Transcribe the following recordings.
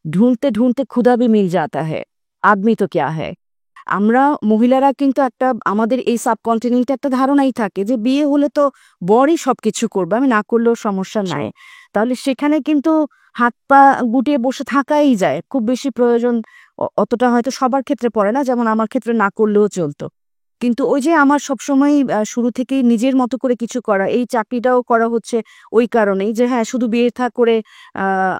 ढूंढते ढूंढते खुदा भी मिल जाता है, आदमी तो क्या है। আমরা মহিলারা কিন্তু একটা আমাদের এই সাবকন্টিনেন্টে একটা ধারণাই থাকে যে বিয়ে হলে তো বরই সবকিছু করবে, আমি না করলেও সমস্যা নাই। তাহলে সেখানে কিন্তু হাত পা গুটিয়ে বসে থাকাই যায়, খুব বেশি প্রয়োজন অতটা হয়তো সবার ক্ষেত্রে পড়ে না, যেমন আমার ক্ষেত্রে না করলেও চলতো। কিন্তু ওই যে আমার সবসময় শুরু থেকেই নিজের মতো করে কিছু করা, এই চাকরিটাও করা হচ্ছে ওই কারণেই যে হ্যাঁ শুধু বিয়ে থা করে আহ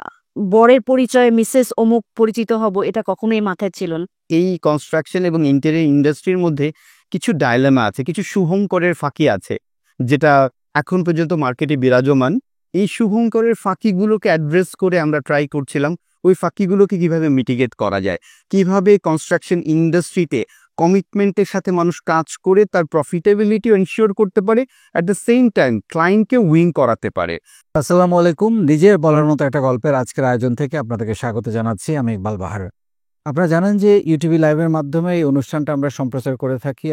বরের পরিচয়ে মিসেস অমুক পরিচিত হব, এটা কখনোই মাথায় ছিল না। এই কনস্ট্রাকশন এবং ইন্টেরিয়র ইন্ডাস্ট্রির মধ্যে কিছু ডায়লেমা আছে, কিছু শুভঙ্করের ফাঁকি আছে, যেটা এখন পর্যন্ত মার্কেটে বিরাজমান। এই শুভঙ্করের ফাঁকিগুলোকে অ্যাড্রেস করে আমরা ট্রাই করছিলাম ওই ফাঁকিগুলোকে কিভাবে মিটিগেট করা যায়, কিভাবে কনস্ট্রাকশন ইন্ডাস্ট্রিতে কমিটমেন্টের সাথে মানুষ কাজ করে তার প্রফিটেবিলিটি এনশিওর করতে পারে, অ্যাট দ্য সেম টাইম ক্লায়েন্টকে উইং করাতে পারে। আসসালামু আলাইকুম। নিজের বলার মতো একটা গল্পের আজকের আয়োজন থেকে আপনাদেরকে স্বাগত জানাচ্ছি। আমি ইকবাল বাহার। আপনারা জানেন যে ইউটিভি লাইভের মাধ্যমে এই অনুষ্ঠানটা আমরা সম্প্রচার করে থাকি।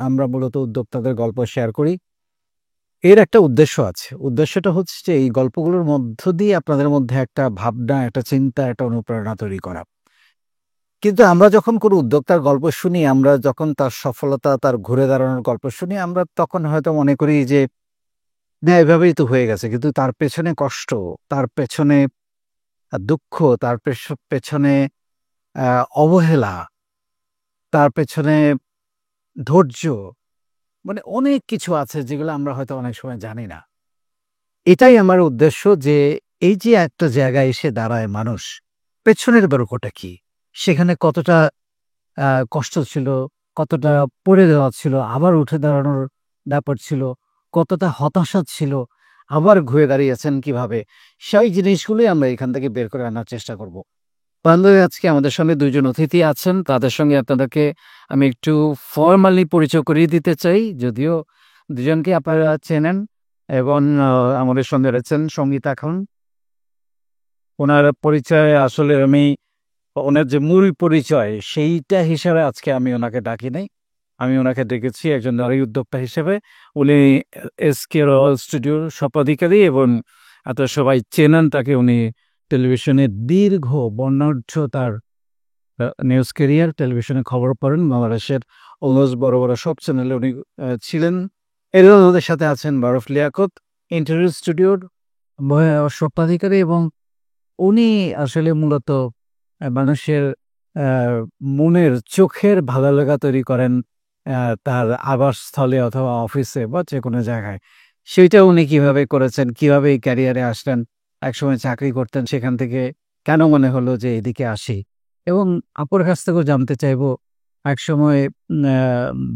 আমরা মূলত উদ্যোক্তাদের গল্প শেয়ার করি। এর একটা উদ্দেশ্য আছে। উদ্দেশ্যটা হচ্ছে যে এই গল্পগুলোর মধ্য দিয়ে আপনাদের মধ্যে একটা ভাবনা, একটা চিন্তা, একটা অনুপ্রেরণা তৈরি করা। কিন্তু আমরা যখন কোনো উদ্যোক্তার গল্প শুনি, আমরা যখন তার সফলতা, তার ঘুরে দাঁড়ানোর গল্প শুনি, আমরা তখন হয়তো মনে করি যে না, এভাবেই তো হয়ে গেছে। কিন্তু তার পেছনে কষ্ট, তার পেছনে দুঃখ, তার পেছনে অবহেলা, তার পেছনে ধৈর্য, মানে অনেক কিছু আছে যেগুলো আমরা হয়তো অনেক সময় জানি না। এটাই আমার উদ্দেশ্য, যে এই যে একটা জায়গায় এসে দাঁড়ায় মানুষ, পেছনের গল্পটা কি, সেখানে কতটা কষ্ট ছিল, কতটা পড়ে দেওয়া ছিল, আবার উঠে দাঁড়ানোর ব্যাপার ছিল, কতটা হতাশা ছিল, আবার ঘুরে দাঁড়িয়েছেন কিভাবে, সেই জিনিসগুলোই আমরা এখান থেকে বের করে আনার চেষ্টা করব। বান্ধবী, আজকে আমাদের সঙ্গে দুইজন অতিথি আছেন, তাদের সঙ্গে আপনাদেরকে আমি একটু ফর্মালি পরিচয় করিয়ে দিতে চাই, যদিও দুজনকে আপনারা চেনেন। এবং আমাদের সঙ্গে রয়েছেন সঙ্গীতা খান। ওনার পরিচয় আসলে আমি, ওনার যে মূল পরিচয় সেইটা হিসাবে আজকে আমি ওনাকে ডাকি নাই, আমি ওনাকে ডেকেছি একজন নারী উদ্যোক্তা হিসেবে। উনি এসকে রয়্যাল স্টুডিওর স্বত্বাধিকারী এবং এত সবাই চেনেন তাকে। উনি টেলিভিশনে দীর্ঘ বর্ণাঢ্য তার নিউজ ক্যারিয়ার, টেলিভিশনে খবর পড়েন, বাংলাদেশের অলমোস্ট বড় বড় সব চ্যানেলে উনি ছিলেন। এর ওদের সাথে আছেন বারফ লিয়াকত, ইন্টারভিউ স্টুডিওর স্বত্বাধিকারী, এবং উনি আসলে মূলত মানুষের মনের চোখের ভালো লাগা তৈরি করেন তার আবাসস্থলে অথবা অফিসে বা যে কোনো জায়গায়। সেইটা উনি কিভাবে করেছেন, কিভাবে এই ক্যারিয়ারে আসলেন, একসময় চাকরি করতেন, সেখান থেকে কেন মনে হলো যে এদিকে আসি, এবং আপুর কাছ থেকেও জানতে চাইবো একসময়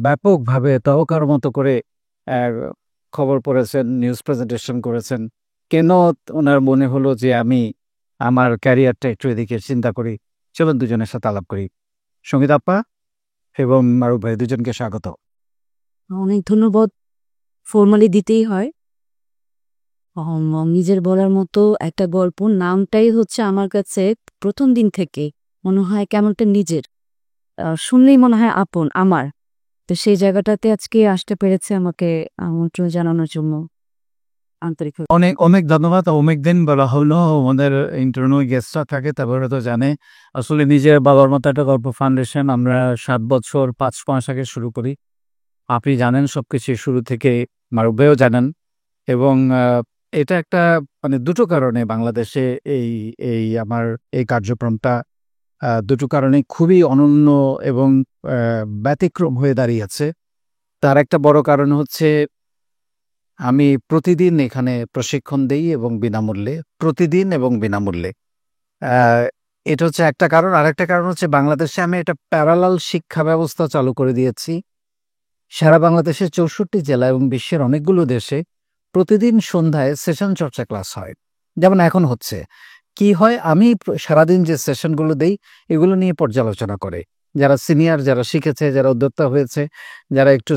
ব্যাপকভাবে তওকার মতো করে খবর পড়েছেন, নিউজ প্রেজেন্টেশন করেছেন, কেন ওনার মনে হলো যে আমি আমার ক্যারিয়ারটা একটু এদিকে চিন্তা করি। চলুন দুজনের সাথে আলাপ করি। সঙ্গীত আপা এবং মারুফ ভাই, দুজনকে স্বাগত। অনেক ধন্যবাদ। ফর্মালি দিতেই হয়। নিজের বলার মতো একটা গল্প নামটাই হচ্ছে আমার কাছে প্রথম দিন থেকে মনে হয় কেমনটা নিজের, শুনলেই মনে হয় আপন আমার। তো সেই জায়গাটাতে আজকে আসতে পেরেছে আমাকে আমন্ত্রণ জানানোর জন্য আন্তরিক। অনেক অনেক ধন্যবাদ। অনেক দিন বলা হলো, আমাদের ইন্টারভিউ গেস্টরা থাকে, তারপরে তো জানে আসলে নিজের বাবার মতো একটা গল্প ফাউন্ডেশন আমরা 7 বছর 5 মাস আগে শুরু করি। আপনি জানেন সবকিছু শুরু থেকে, মারুফ ভাইও জানেন। এবং এটা একটা মানে দুটো কারণে বাংলাদেশে এই এই আমার এই কার্যক্রমটা দুটো কারণে খুবই অনন্য এবং ব্যতিক্রম হয়ে দাঁড়িয়েছে। তার একটা বড় কারণ হচ্ছে আমি প্রতিদিন এখানে প্রশিক্ষণ দেই এবং বিনামূল্যে, প্রতিদিন এবং বিনামূল্যে। এটা হচ্ছে একটা কারণ। আরেকটা কারণ হচ্ছে বাংলাদেশে আমি একটা প্যারালাল শিক্ষা ব্যবস্থা চালু করে দিয়েছি। সারা বাংলাদেশের 64 জেলা এবং বিশ্বের অনেকগুলো দেশে প্রতিদিন সন্ধ্যায় সেশন চর্চা ক্লাস হয়, যেমন এখন হচ্ছে। কি হয়, আমি সারাদিন যে সেশনগুলো দেই এগুলো নিয়ে পর্যালোচনা করে যারা সিনিয়র, যারা শিখেছে, যারা উদ্যোক্তা হয়েছে, যারা একটু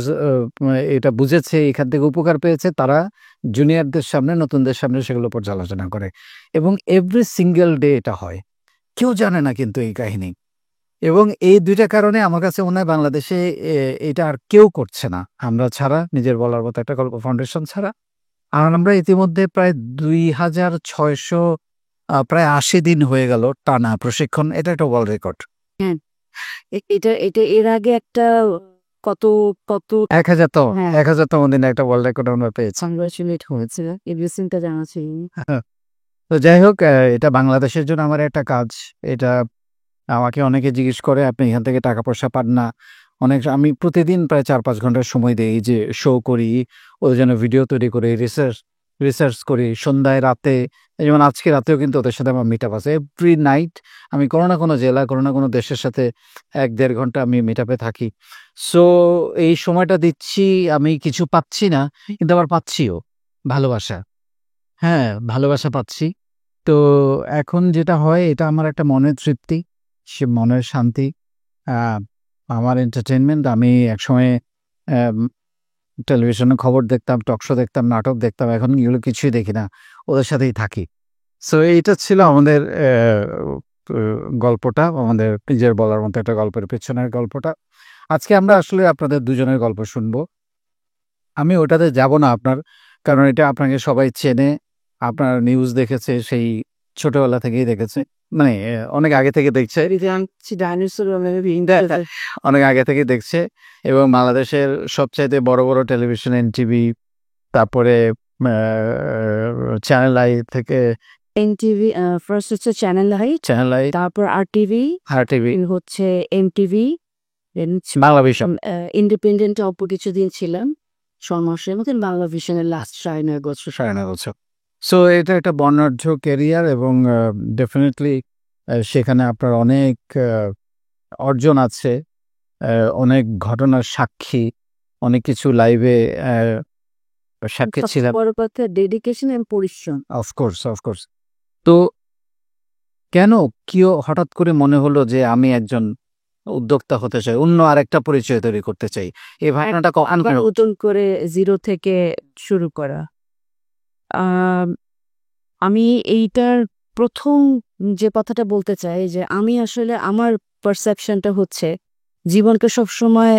এটা বুঝেছে, এখান থেকে উপকার পেয়েছে, তারা জুনিয়রদের সামনে, নতুনদের সামনে সেগুলো পর্যালোচনা করে। এবং এভরি সিঙ্গেল ডে এটা হয়, কেউ জানে না কিন্তু এই কাহিনী। এবং এই দুইটা কারণে আমার কাছে মনে হয় বাংলাদেশে এটা আর কেউ করছে না, আমরা ছাড়া, নিজের বলার মতো একটা গল্প ফাউন্ডেশন ছাড়া। আর আমরা ইতিমধ্যে প্রায় 2600 প্রায় 80 দিন হয়ে গেল টানা প্রশিক্ষণ, এটা একটা ওয়ার্ল্ড রেকর্ড। এটা এটা এর আগে একটা কত কত 1000তম হ্যাঁ 1000তম দিনে একটা ওয়ার্ল্ড রেকর্ড আমরা পেয়েছি। কংগ্রাচুলেট হয়েছে, এভিসিনটা জানা ছিল। তো যাই হোক, এটা বাংলাদেশের জন্য আমার একটা কাজ। এটা আমাকে অনেকে জিজ্ঞেস করে আপনি এখান থেকে টাকা পয়সা পান না। আমি প্রতিদিন প্রায় 4-5 ঘন্টার সময় দিই, এই যে শো করি, ওদের জন্য ভিডিও তৈরি করি, রিসার্চ করি সন্ধ্যায় রাতে। এই যেমন আজকে রাতেও কিন্তু ওদের সাথে আমার মিট আপ আছে। এভরি নাইট আমি কোনো না কোনো জেলা, কোনো না কোনো দেশের সাথে 1-1.5 ঘন্টা আমি মিট আপে থাকি। সো এই সময়টা দিচ্ছি, আমি কিছু পাচ্ছি না, কিন্তু আবার পাচ্ছিও ভালোবাসা। হ্যাঁ, ভালোবাসা পাচ্ছি। তো এখন যেটা হয়, এটা আমার একটা মনের তৃপ্তি, সে মনের শান্তি, আমার এন্টারটেনমেন্ট। আমি একসময় টেলিভিশনে খবর দেখতাম, টক শো দেখতাম, নাটক দেখতাম, এখন এগুলো কিছুই দেখি না, ওদের সাথেই থাকি। সো এইটা ছিল আমাদের গল্পটা, আমাদের নিজের বলার মতো একটা গল্পের পেছনের গল্পটা। আজকে আমরা আসলে আপনাদের দুজনের গল্প শুনবো। আমি ওটাতে যাব না আপনার, কারণ এটা আপনাকে সবাই চেনে, আপনার নিউজ দেখেছে, সেই ছোটবেলা থেকেই দেখেছে, মানে অনেক আগে থেকে দেখছে, অনেক আগে থেকে দেখছে। এবং বাংলাদেশের সবচাইতে বড় বড় টেলিভিশন এনটিভি, তারপরে চ্যানেল আই থেকে, এনটিভি ফার্স্ট হচ্ছে চ্যানেল আই, চ্যানেল আই, তারপর আরটিভি, আর টিভি, হচ্ছে এমটিভি, বাংলা ভিশন। ইন্ডিপেন্ডেন্ট অল্প কিছুদিন ছিলাম 6 মাসের মতন, বাংলা ভিশনের লাস্ট 9.5 বছর। 9.5 বছর। সো এটা একটা বর্ণাঢ্য ক্যারিয়ার, এবং ডেফিনেটলি সেখানে আপনার অনেক অর্জন আছে, অনেক ঘটনার সাক্ষী, অনেক কিছু লাইভে সাক্ষী সবচেয়ে ছিলাম। বড় কথা ডেডিকেশন এবং পরিশ্রম। অফকোর্স। তো কেন হঠাৎ করে মনে হলো যে আমি একজন উদ্যোক্তা হতে চাই, অন্য আরেকটা পরিচয় তৈরি করতে চাই? এই ভাবনাটা কখন আবার নতুন করে জিরো থেকে শুরু করা। আমি এইটার প্রথম যে কথাটা বলতে চাই, যে আমি আসলে আমার পারসেপশনটা হচ্ছে জীবনকে সবসময়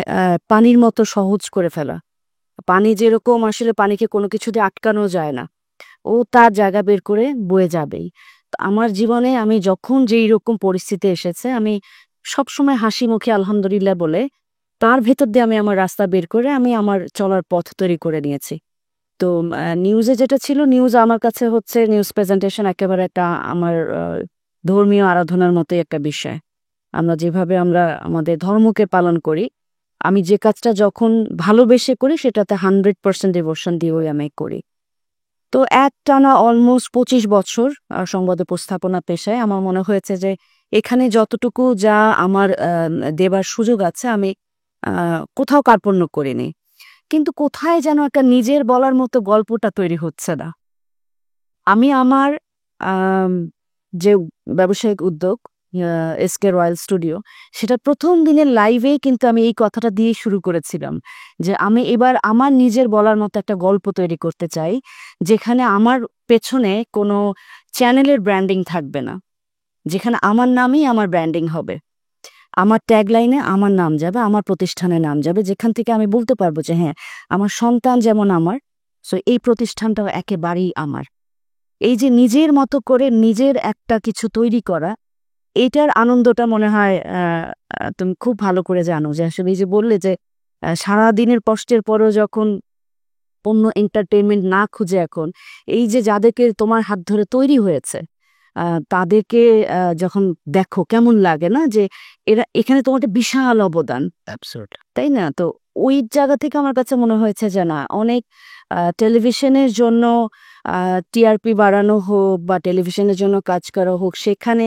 পানির মতো সহজ করে ফেলা। পানি যেরকম আসলে পানিকে কোনো কিছু দিয়ে আটকানো যায় না, ও তার জায়গা বের করে বয়ে যাবেই। তো আমার জীবনে আমি যখন যেই রকম পরিস্থিতি এসেছে, আমি সবসময় হাসি মুখে আলহামদুলিল্লাহ বলে তার ভেতর দিয়ে আমি আমার রাস্তা বের করে আমি আমার চলার পথ তৈরি করে নিয়েছি। তো নিউজে যেটা ছিল, নিউজ আমার কাছে হচ্ছে নিউজ প্রেজেন্টেশন একেবারে একটা আমার ধর্মীয় আরাধনার মতোই একটা বিষয়। আমরা যেভাবে আমরা আমাদের ধর্মকে পালন করি, আমি যে কাজটা যখন ভালোবেসে করি সেটাতে 100% ডিভোশন দিয়েই আমি করি। তো একটানা অলমোস্ট 25 বছর সংবাদ উপস্থাপনা পেশায় আমার মনে হয়েছে যে এখানে যতটুকু যা আমার দেবার সুযোগ আছে, আমি কোথাও কার্পণ্য করিনি। কিন্তু কোথায় যেন একটা নিজের বলার মতো গল্পটা তৈরি হচ্ছে না। আমি আমার যে ব্যবসায়িক উদ্যোগ এসকে রয়্যাল স্টুডিও, সেটা প্রথম দিনের লাইভে কিন্তু আমি এই কথাটা দিয়ে শুরু করেছিলাম যে আমি এবার আমার নিজের বলার মতো একটা গল্প তৈরি করতে চাই, যেখানে আমার পেছনে কোনো চ্যানেলের ব্র্যান্ডিং থাকবে না, যেখানে আমার নামই আমার ব্র্যান্ডিং হবে, আমার ট্যাগলাইনে আমার নাম যাবে, আমার প্রতিষ্ঠানের নাম যাবে, যেখান থেকে আমি বলতে পারবো যে হ্যাঁ, আমার সন্তান যেমন আমার, সো এই প্রতিষ্ঠানটাও একেবারেই আমার। এই যে নিজের মতো করে নিজের একটা কিছু তৈরি করা, এটার আনন্দটা মনে হয় তুমি খুব ভালো করে জানো। যে আসলে এই যে বললে যে সারাদিনের কষ্টের পরও যখন অন্য এন্টারটেইনমেন্ট না খুঁজে এখন এই যে যাদেরকে তোমার হাত ধরে তৈরি হয়েছে তাদেরকে যখন দেখো, কেমন লাগে না যে এরা এখানে তোমার একটা বিশাল অবদান, তাই না? তো ওই জায়গা থেকে আমার কাছে মনে হয়েছে যে না, অনেক টেলিভিশনের জন্য টিআরপি বাড়ানো হোক বা টেলিভিশনের জন্য কাজ করা হোক, সেখানে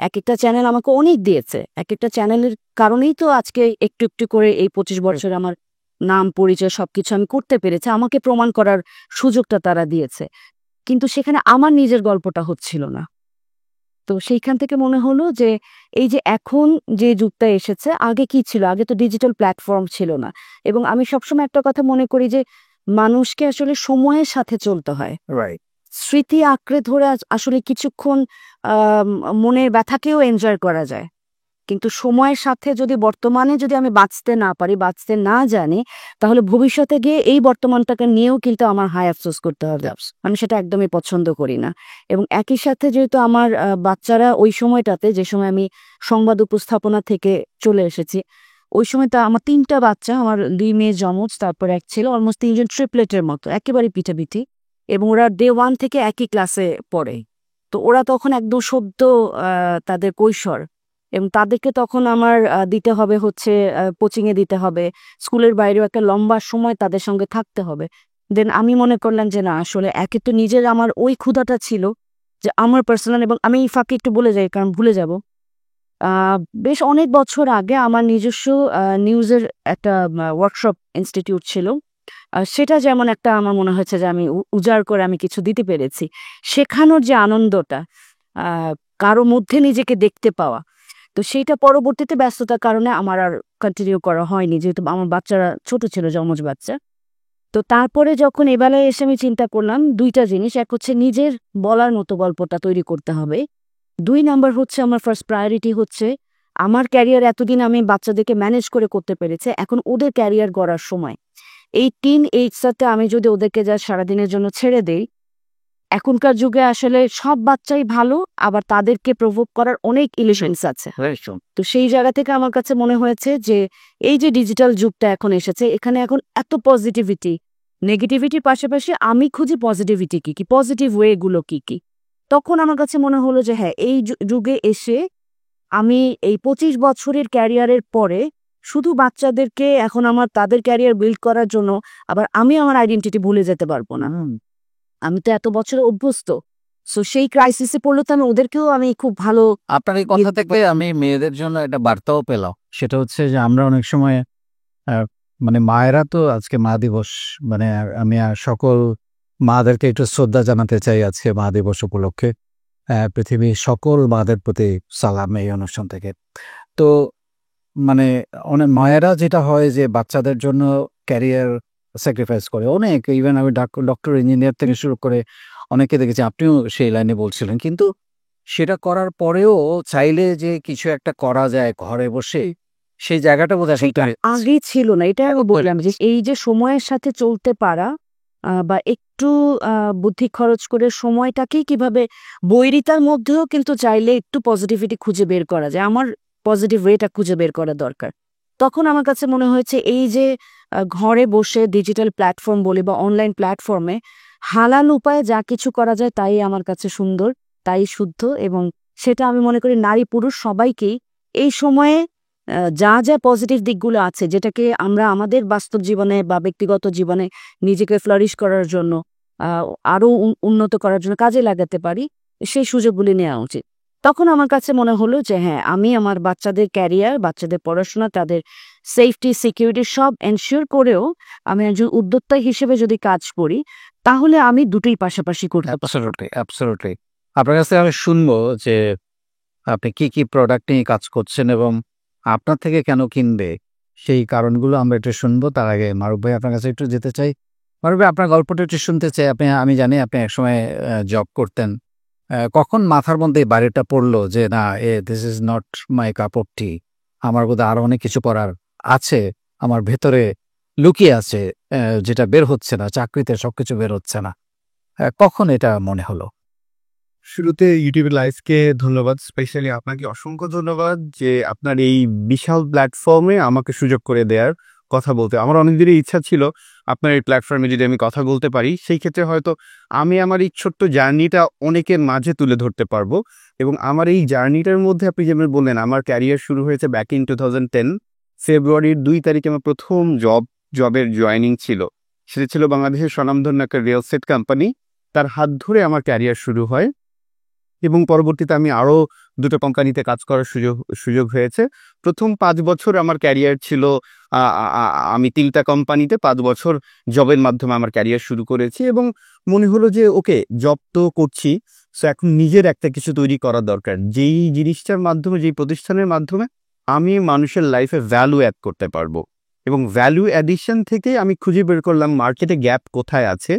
এক একটা চ্যানেল আমাকে অনেক দিয়েছে। এক একটা চ্যানেলের কারণেই তো আজকে একটু একটু করে এই 25 বছর আমার নাম পরিচয় সবকিছু আমি করতে পেরেছি, আমাকে প্রমাণ করার সুযোগটা তারা দিয়েছে। কিন্তু সেখানে আমার নিজের গল্পটা হচ্ছিল না। তো সেইখান থেকে মনে হলো যে এই যে এখন যে যুগটা এসেছে, আগে কি ছিল? আগে তো ডিজিটাল প্ল্যাটফর্ম ছিল না। এবং আমি সবসময় একটা কথা মনে করি যে মানুষকে আসলে সময়ের সাথে চলতে হয়। রাইট। স্মৃতি আঁকড়ে ধরে আসলে কিছুক্ষণ মনের ব্যথাকেও এনজয় করা যায়, কিন্তু সময়ের সাথে যদি বর্তমানে যদি আমি বাঁচতে না পারি, বাঁচতে না জানি, তাহলে ভবিষ্যতে গিয়ে এই বর্তমানটাকে নিয়েও কিন্তু আমার হায় আফসোস করতে হবে। আমি সেটা একদমই পছন্দ করি না। এবং একই সাথে যেহেতু আমার বাচ্চারা ওই সময়টাতে, যে সময় আমি সংবাদ উপস্থাপনা থেকে চলে এসেছি, ওই সময়টা আমার 3টা বাচ্চা, আমার 2 মেয়ে যমজ, তারপর এক ছেলে, অলমোস্ট 3জন ট্রিপলেটের মতো, একেবারে পিঠাপিঠি। এবং ওরা ডে 1 থেকে একই ক্লাসে পড়ে। তো ওরা তখন একদম সদ্য তাদের কৈশোর, এবং তাদেরকে তখন আমার দিতে হবে হচ্ছে কোচিংয়ে দিতে হবে, স্কুলের বাইরেও একটা লম্বা সময় তাদের সঙ্গে থাকতে হবে। দেন আমি মনে করলাম যে না, আসলে একে তো নিজের আমার ওই ক্ষুধাটা ছিল যে আমার পার্সোনাল, এবং আমি এই ফাঁকে একটু বলে যাই কারণ ভুলে যাব, বেশ অনেক বছর আগে আমার নিজস্ব নিউজের একটা ওয়ার্কশপ ইনস্টিটিউট ছিল। সেটা যেমন একটা আমার মনে হয়েছে যে আমি উজাড় করে আমি কিছু দিতে পেরেছি। শেখানোর যে আনন্দটা, কারো মধ্যে নিজেকে দেখতে পাওয়া, তো সেইটা পরবর্তীতে ব্যস্ততার কারণে আমার আর কন্টিনিউ করা হয়নি, যেহেতু আমার বাচ্চারা ছোট ছিল, যমজ বাচ্চা। তো তারপরে যখন এবেলায় এসে আমি চিন্তা করলাম 2টা জিনিস, এক হচ্ছে নিজের বলার মতো গল্পটা তৈরি করতে হবে, 2 নাম্বার হচ্ছে আমার ফার্স্ট প্রায়োরিটি হচ্ছে আমার ক্যারিয়ার। এতদিন আমি বাচ্চাদেরকে ম্যানেজ করতে পেরেছি, এখন ওদের ক্যারিয়ার গড়ার সময়। এই টিন এইজটাতে আমি যদি ওদেরকে যা সারাদিনের জন্য ছেড়ে দেই, এখনকার যুগে আসলে সব বাচ্চাই ভালো, আবার তাদেরকে প্রভোগ করার অনেক ইলিশনস আছে। তো সেই জায়গা থেকে আমার কাছে মনে হয়েছে যে এই যে ডিজিটাল যুগটা এখন এসেছে, এখানে এখন এত পজিটিভিটি, নেগেটিভিটির পাশাপাশি আমি খুঁজি পজিটিভিটি কি কি, পজিটিভ ওয়েগুলো কি কি। তখন আমার কাছে মনে হলো যে হ্যাঁ, এই যুগে এসে আমি এই 25 বছরের ক্যারিয়ারের পরে শুধু বাচ্চাদেরকে এখন আমার তাদের ক্যারিয়ার বিল্ড করার জন্য, আবার আমি আমার আইডেন্টিটি ভুলে যেতে পারবো না। আমি তো এত বছরে অভ্যস্ত, সো সেই ক্রাইসিসে পড়লে তো আমি ওদেরকেও আমি খুব ভালো। আপনার এই কথা থেকে আমি মেয়েদের জন্য একটা বার্তাও পেলাম, সেটা হচ্ছে যে আমরা অনেক সময় মানে মায়েরা তো আজকে মা দিবস, মানে আমি সকল মাদেরকে একটু শ্রদ্ধা জানাতে চাই আজকে মা দিবস উপলক্ষে। পৃথিবীর সকল মাদের প্রতি সালাম এই অনুষ্ঠান থেকে। তো মানে অনেক মায়েরা যেটা হয় যে বাচ্চাদের জন্য ক্যারিয়ার স্যাক্রিফাইস করে অনেক, ইভেন আমি ডক্টর ইঞ্জিনিয়ার থেকে শুরু করে অনেকে দেখেছি, আপনিও সেই লাইনে বলছিলেন, কিন্তু সেটা করার পরেও চাইলে যে কিছু একটা করা যায় ঘরে বসে, সেই জায়গাটা বোধহয় আগে ছিল না। এটা আমি বললাম যে এই যে সময়ের সাথে চলতে পারা, বা একটু বুদ্ধি খরচ করে সময়টাকেই কিভাবে, বৈরিতার মধ্যেও কিন্তু চাইলে একটু পজিটিভিটি খুঁজে বের করা যায়, আমার পজিটিভ ওয়েটা খুঁজে বের করা দরকার। তখন আমার কাছে মনে হয়েছে এই যে ঘরে বসে ডিজিটাল প্ল্যাটফর্ম বলি বা অনলাইন প্ল্যাটফর্মে হালাল উপায়ে যা কিছু করা যায় তাই আমার কাছে সুন্দর, তাই শুদ্ধ। এবং সেটা আমি মনে করি নারী পুরুষ সবাইকেই এই সময়ে যা যা পজিটিভ দিকগুলো আছে, যেটাকে আমরা আমাদের বাস্তব জীবনে বা ব্যক্তিগত জীবনে নিজেকে ফ্লারিশ করার জন্য, আরো উন্নত করার জন্য কাজে লাগাতে পারি, সেই সুযোগগুলি নেওয়া উচিত। তখন আমার কাছে মনে হলো যে হ্যাঁ, আমি আমার বাচ্চাদের ক্যারিয়ার, বাচ্চাদের পড়াশোনা, তাদের সেফটি সিকিউরিটি সব এনশিওর করেও আমি একজন উদ্যোক্তা হিসেবে যদি কাজ করি, তাহলে আমি দুটোই পাশাপাশি করতে পারি। অ্যাবসলিউটলি। আপনার কাছে আমি শুনবো যে আপনি কি কি প্রোডাক্ট নিয়ে কাজ করছেন এবং আপনার থেকে কেন কিনবে, সেই কারণগুলো আমরা একটু শুনবো। তার আগে মারুফ ভাই আপনার কাছে একটু যেতে চাই। মারুফ ভাই, আপনার গল্পটা একটু শুনতে চাই। আমি জানি আপনি একসময় জব করতেন। কখন মাথার মধ্যে এই বাড়িটা পড়লো যে না, this is not my cup of tea, আমার বোধহয় আরো অনেক কিছু করার আছে, আমার ভেতরে লুকিয়ে আছে, যেটা বের হচ্ছে না, চাকরিতে সবকিছু বের হচ্ছে না, কখন এটা মনে হলো? শুরুতে ইউটিউব লাইভকে ধন্যবাদ, স্পেশালি আপনাকে অসংখ্য ধন্যবাদ যে আপনার এই বিশাল প্ল্যাটফর্মে আমাকে সুযোগ করে দেওয়ার, কথা বলতে। আমার অনেকদিনই ইচ্ছা ছিল আপনার এই প্ল্যাটফর্মে যদি আমি কথা বলতে পারি, সেই ক্ষেত্রে হয়তো আমি আমার এই ছোট্ট জার্নিটা অনেকের মাঝে তুলে ধরতে পারবো। এবং আমার এই জার্নিটার মধ্যে আপনি যেমন বললেন, আমার ক্যারিয়ার শুরু হয়েছে ব্যাক ইন 2010 ফেব্রুয়ারির 2 তারিখে আমার প্রথম জবের জয়েনিং ছিল। সেটা ছিল বাংলাদেশের স্বনামধন্য একটা রিয়েল এস্টেট কোম্পানি। তার হাত ধরে আমার ক্যারিয়ার শুরু হয় এবং পরবর্তীতে আমি আরও 2টো কোম্পানিতে কাজ করার সুযোগ হয়েছে। প্রথম 5 বছর আমার ক্যারিয়ার ছিল, আমি 3টা কোম্পানিতে 5 বছর জবের মাধ্যমে আমার ক্যারিয়ার শুরু করেছি। এবং মনে হলো যে ওকে, জব তো করছি, সো এখন নিজের একটা কিছু তৈরি করা দরকার, যেই জিনিসটার মাধ্যমে, যেই প্রতিষ্ঠানের মাধ্যমে আমি মানুষের লাইফে ভ্যালু অ্যাড করতে পারবো। এবং ভ্যালু অ্যাডিশন থেকে আমি খুঁজে বের করলাম মার্কেটে গ্যাপ কোথায় আছে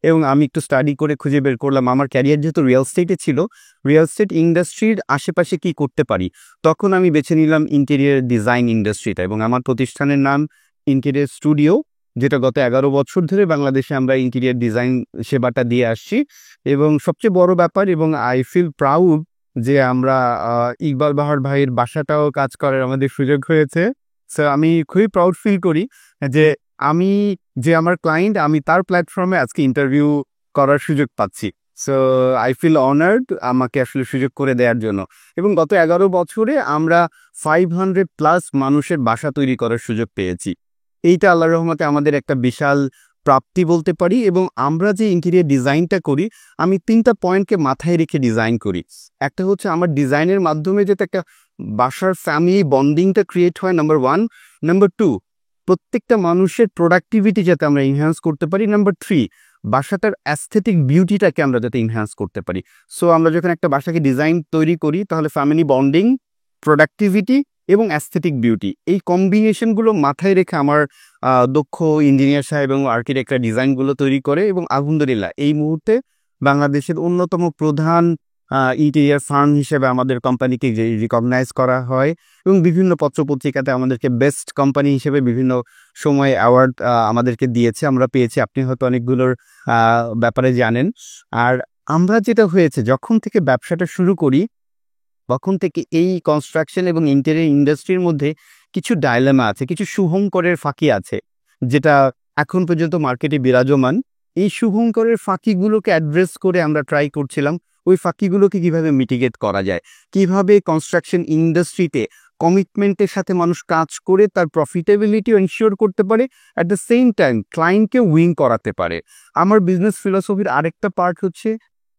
এবং আমি একটু স্টাডি করে খুঁজে বের করলাম আমার ক্যারিয়ার যেহেতু রিয়েল স্টেটে ছিল, রিয়েল স্টেট ইন্ডাস্ট্রির আশেপাশে কি করতে পারি। তখন আমি বেছে নিলাম ইন্টেরিয়র ডিজাইন ইন্ডাস্ট্রিটা, এবং আমার প্রতিষ্ঠানের নাম ইন্টেরিয়র স্টুডিও, যেটা গত 11 বছর ধরে বাংলাদেশে আমরা ইন্টেরিয়র ডিজাইন সেবাটা দিয়ে আসছি। এবং সবচেয়ে বড় ব্যাপার, এবং আই ফিল প্রাউড যে আমরা ইকবাল বাহার ভাইয়ের বাসাটাও কাজ করার আমাদের সুযোগ হয়েছে। সো আমি খুবই প্রাউড ফিল করি যে আমি যে আমার ক্লায়েন্ট, আমি তার প্ল্যাটফর্মে আজকে ইন্টারভিউ করার সুযোগ পাচ্ছি। সো আই ফিল অনার্ড আমাকে আসলে সুযোগ করে দেওয়ার জন্য। এবং গত 11 বছরে আমরা 500+ মানুষের বাসা তৈরি করার সুযোগ পেয়েছি। এইটা আল্লাহর রহমতে আমাদের একটা বিশাল প্রাপ্তি বলতে পারি। এবং আমরা যে ইন্টেরিয়র ডিজাইনটা করি, আমি 3টা পয়েন্টকে মাথায় রেখে ডিজাইন করি। একটা হচ্ছে আমার ডিজাইনের মাধ্যমে যাতে একটা বাসার ফ্যামিলি বন্ডিংটা ক্রিয়েট হয়, নাম্বার 1। নাম্বার 2, প্রত্যেকটা মানুষের প্রোডাক্টিভিটি যাতে আমরা ইনহ্যান্স করতে পারি। নাম্বার 3, বাসাটার অ্যাস্থেটিক বিউটিটাকে আমরা যাতে ইনহ্যান্স করতে পারি। সো আমরা যখন একটা বাসাকে ডিজাইন তৈরি করি, তাহলে ফ্যামিলি বন্ডিং, প্রোডাক্টিভিটি এবং অ্যাস্থেটিক বিউটি, এই কম্বিনেশনগুলো মাথায় রেখে আমার দক্ষ ইঞ্জিনিয়ার সাহেব এবং আর্কিটেক্টরা ডিজাইনগুলো তৈরি করে। এবং আলহামদুলিল্লাহ এই মুহূর্তে বাংলাদেশের অন্যতম প্রধান ইন্টেরিয়ার ফার্ম হিসেবে আমাদের কোম্পানিকে রিকগনাইজ করা হয়, এবং বিভিন্ন পত্রপত্রিকাতে আমাদেরকে বেস্ট কোম্পানি হিসেবে বিভিন্ন সময় অ্যাওয়ার্ড আমাদেরকে দিয়েছে, আমরা পেয়েছি। আপনি হয়তো অনেকগুলোর ব্যাপারে জানেন। আর আমরা যেটা হয়েছে, যখন থেকে ব্যবসাটা শুরু করি, তখন থেকে এই কনস্ট্রাকশন এবং ইন্টেরিয়র ইন্ডাস্ট্রির মধ্যে কিছু ডাইলেমা আছে, কিছু শুভঙ্করের ফাঁকি আছে, যেটা এখন পর্যন্ত মার্কেটে বিরাজমান। এই শুভঙ্করের ফাঁকিগুলোকে অ্যাড্রেস করে আমরা ট্রাই করছিলাম ওই ফাঁকিগুলোকে কিভাবে মিটিগেট করা যায়, কিভাবে কনস্ট্রাকশন ইন্ডাস্ট্রিতে কমিটমেন্টের সাথে মানুষ কাজ করে তার প্রফিটেবিলিটি এনশিওর করতে পারে, অ্যাট দ্য সেম টাইম ক্লায়েন্টকে উইন করাতে পারে। আমার বিজনেস ফিলসফির আরেকটা পার্ট হচ্ছে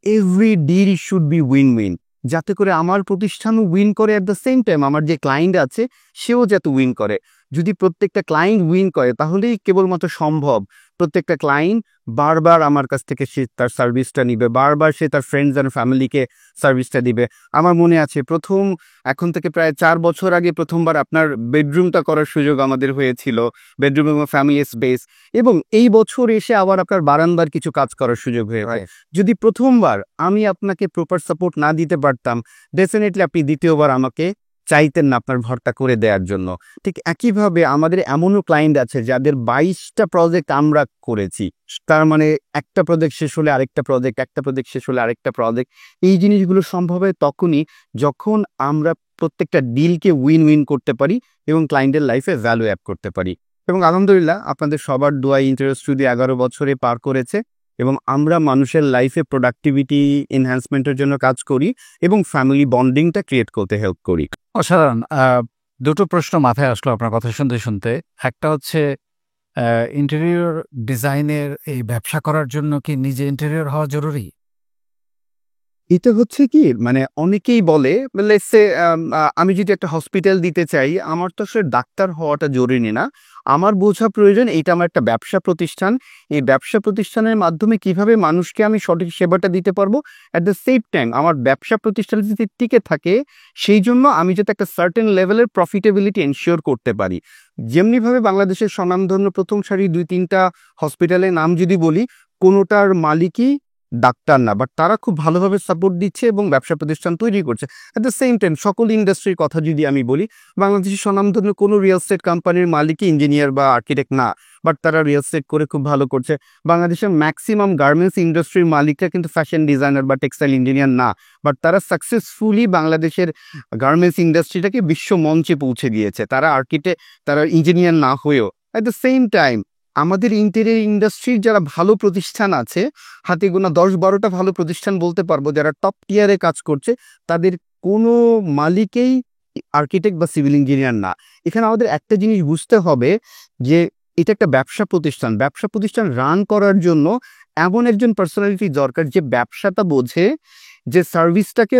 every deal should be win win, যাতে করে আমার প্রতিষ্ঠানও উইন করে, অ্যাট দ্য সেম টাইম আমার যে ক্লায়েন্ট আছে সেও যাতে উইন করে। যদি প্রত্যেকটা ক্লায়েন্ট উইন করে, তাহলেই কেবলমাত্র সম্ভব প্রত্যেকটা ক্লায়েন্ট বারবার আমার কাছ থেকে সে তার সার্ভিসটা নিবে, বারবার সে তার ফ্রেন্ডস অ্যান্ড ফ্যামিলিকে সার্ভিসটা দিবে। আমার মনে আছে এখন থেকে প্রায় 4 বছর আগে প্রথমবার আপনার বেডরুমটা করার সুযোগ আমাদের হয়েছিল, বেডরুম এবং ফ্যামিলি স্পেস। এবং এই বছর এসে আবার আপনার বারান্দার কিছু কাজ করার সুযোগ হয়েছে। যদি প্রথমবার আমি আপনাকে প্রপার সাপোর্ট না দিতে পারতাম, ডেফিনেটলি আপনি দ্বিতীয়বার আমাকে চাইতেন না আপনার ঘরটা করে দেওয়ার জন্য। ঠিক একইভাবে আমাদের এমনও ক্লায়েন্ট আছে যাদের 22টা প্রজেক্ট আমরা করেছি। তার মানে একটা প্রজেক্ট শেষ হলে আরেকটা প্রজেক্ট, একটা প্রজেক্ট শেষ হলে আরেকটা প্রজেক্ট। এই জিনিসগুলো সম্ভব হয় তখনই যখন আমরা প্রত্যেকটা ডিলকে উইন উইন করতে পারি এবং ক্লায়েন্টের লাইফে ভ্যালু অ্যাড করতে পারি। এবং আলহামদুলিল্লাহ আপনাদের সবার দোয়া ইন্টেরিয়র স্টুডিও 11 বছরে পার করেছে, এবং আমরা মানুষের লাইফে প্রোডাক্টিভিটি এনহ্যান্সমেন্টের জন্য কাজ করি এবং ফ্যামিলি বন্ডিংটা ক্রিয়েট করতে হেল্প করি। অসাধারণ। দুটো প্রশ্ন মাথায় আসলো আপনার কথা শুনতে শুনতে। একটা হচ্ছে ইন্টেরিয়র ডিজাইনের এই ব্যবসা করার জন্য কি নিজে ইন্টেরিয়র হওয়া জরুরি? এটা হচ্ছে কি, মানে অনেকেই বলে লেটস সে আমি যদি একটা হসপিটাল দিতে চাই, আমার তো আসলে ডাক্তার হওয়াটা জরুরি না। আমার বোঝা প্রয়োজন এটা আমার একটা ব্যবসা প্রতিষ্ঠান, এই ব্যবসা প্রতিষ্ঠানের মাধ্যমে কিভাবে মানুষকে আমি সঠিক সেবাটা দিতে পারবো। অ্যাট দ্য সেম টাইম আমার ব্যবসা প্রতিষ্ঠান যদি টিকে থাকে, সেই জন্য আমি যাতে একটা সার্টেন লেভেলের প্রফিটেবিলিটি এনশিওর করতে পারি। যেমনিভাবে বাংলাদেশের স্বনামধন্য প্রথম সারি 2-3টা হসপিটালের নাম যদি বলি, কোনোটার মালিকই ডাক্তার না, বাট তারা খুব ভালোভাবে সাপোর্ট দিচ্ছে এবং ব্যবসা প্রতিষ্ঠান তৈরি করছে। অ্যাট দ্য সেম টাইম সকল ইন্ডাস্ট্রির কথা যদি আমি বলি, বাংলাদেশের স্বনামধন্য কোনো রিয়েল এস্টেট কোম্পানির মালিকই ইঞ্জিনিয়ার বা আর্কিটেক্ট না, বাট তারা রিয়েল এস্টেট করে খুব ভালো করছে। বাংলাদেশের ম্যাক্সিমাম গার্মেন্টস ইন্ডাস্ট্রির মালিকরা কিন্তু ফ্যাশন ডিজাইনার বা টেক্সটাইল ইঞ্জিনিয়ার না, বাট তারা সাকসেসফুলি বাংলাদেশের গার্মেন্টস ইন্ডাস্ট্রিটাকে বিশ্ব মঞ্চে পৌঁছে দিয়েছে, তারা তারা ইঞ্জিনিয়ার না হয়েও। অ্যাট দ্য সেম টাইম আমাদের ইন্টেরিয়র ইন্ডাস্ট্রির যারা ভালো প্রতিষ্ঠান আছে, হাতে গোনা 10-12টা ভালো প্রতিষ্ঠান বলতে পারবো যারা টপ টিয়ারে কাজ করছে, তাদের কোনো মালিকেই আর্কিটেক্ট বা সিভিল ইঞ্জিনিয়ার না। এখানে আমাদের একটা জিনিস বুঝতে হবে যে এটা একটা ব্যবসা প্রতিষ্ঠান। ব্যবসা প্রতিষ্ঠান রান করার জন্য এমন একজন পার্সোনালিটি দরকার যে ব্যবসাটা বোঝে, যে সার্ভিসটাকে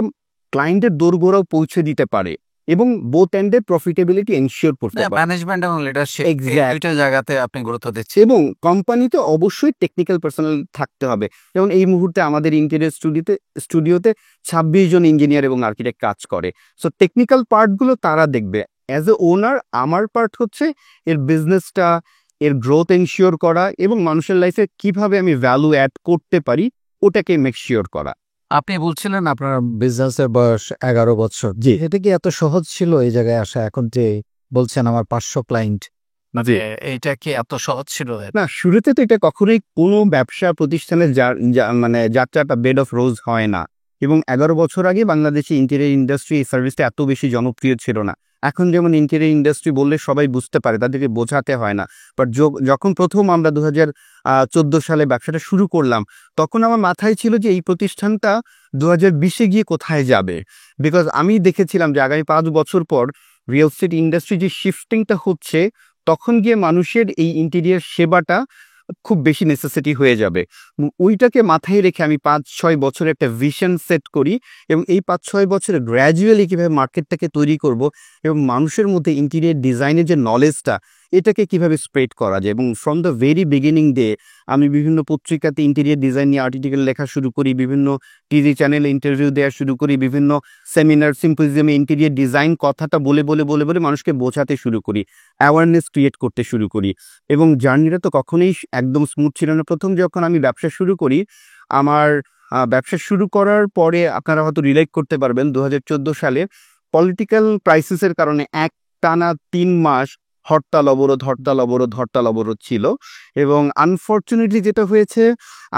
ক্লায়েন্টের দোরগোড়াও পৌঁছে দিতে পারে এবং বোথ এন্ডের প্রফিটেবিলিটি এনশিওর করতে পারে। ম্যানেজমেন্ট এবং লিডারশিপ Exact. দুইটা জায়গাতে আপনি গুরুত্ব দিচ্ছেন। এবং কোম্পানিতে অবশ্যই টেকনিক্যাল পার্সোনাল থাকতে হবে। যেমন এই মুহূর্তে আমাদের ইন্টেরিয়র স্টুডিওতে 26 জন ইঞ্জিনিয়ার এবং আর্কিটেক্ট কাজ করে। সো টেকনিক্যাল পার্টগুলো তারা দেখবে। অ্যাজ এ ওনার আমার পার্ট হচ্ছে এর বিজনেসটা এর গ্রোথ এনশিওর করা এবং মানুষের লাইফে কিভাবে আমি ভ্যালু অ্যাড করতে পারি ওটাকে মেক শিওর করা। আপনি বলছিলেন আপনার বিজনেসের বয়স 11 বছর। জি। এটা কি এত সহজ ছিল এই জায়গায় আসা? এখন যে বলছেন আমার 500 ক্লায়েন্ট, জি। এইটা কি এত সহজ ছিল? না, শুরুতে তো এটা কখনোই কোনো ব্যবসা প্রতিষ্ঠানের মানে যাত্রাটা বেড অফ রোজ হয় না। এবং 11 বছর আগে বাংলাদেশে ইন্টেরিয়র ইন্ডাস্ট্রি এই সার্ভিসটা এত বেশি জনপ্রিয় ছিল না। এখন যেমন ইন্টেরিয়র ইন্ডাস্ট্রি বললে সবাই বুঝতে পারে, তাদেরকে বোঝাতে হয় না। বাট যখন প্রথম আমরা 2014 সালে ব্যবসাটা শুরু করলাম, তখন আমার মাথায় ছিল যে এই প্রতিষ্ঠানটা 2020-এ গিয়ে কোথায় যাবে। বিকজ আমি দেখেছিলাম যে আগামী 5 বছর পর রিয়েল এস্টেট ইন্ডাস্ট্রি যে শিফটিংটা হচ্ছে, তখন গিয়ে মানুষের এই ইন্টেরিয়র সেবাটা খুব বেশি নেসেসিটি হয়ে যাবে। ওইটাকে মাথায় রেখে আমি 5-6 বছর একটা ভিশন সেট করি এবং এই 5-6 বছরে গ্র্যাজুয়ালি কীভাবে মার্কেটটাকে তৈরি করব এবং মানুষের মধ্যে ইন্টেরিয়র ডিজাইনের যে নলেজটা এটাকে কিভাবে স্প্রেড করা যায়। এবং from the very beginning day আমি বিভিন্ন পত্রিকাতে ইন্টেরিয়র ডিজাইন নিয়ে আর্টিকেল লেখা শুরু করি, বিভিন্ন টিভি চ্যানেলে ইন্টারভিউ দেওয়া শুরু করি, বিভিন্ন সেমিনার সিম্পোজিয়ামে ইন্টেরিয়র ডিজাইন কথাটা বলে মানুষকে বোঝাতে শুরু করি, অ্যাওয়ারনেস ক্রিয়েট করতে শুরু করি। এবং জার্নিটা তো কখনোই একদম স্মুথ ছিল না। প্রথম যখন আমি ব্যবসা শুরু করি, আমার ব্যবসা শুরু করার পরে আপনারা হয়তো রিলেট করতে পারবেন, 2014 সালে পলিটিক্যাল ক্রাইসিসের কারণে একটানা 3 মাস হরতাল অবরোধ ছিল। এবং আনফর্চুনেটলি যেটা হয়েছে,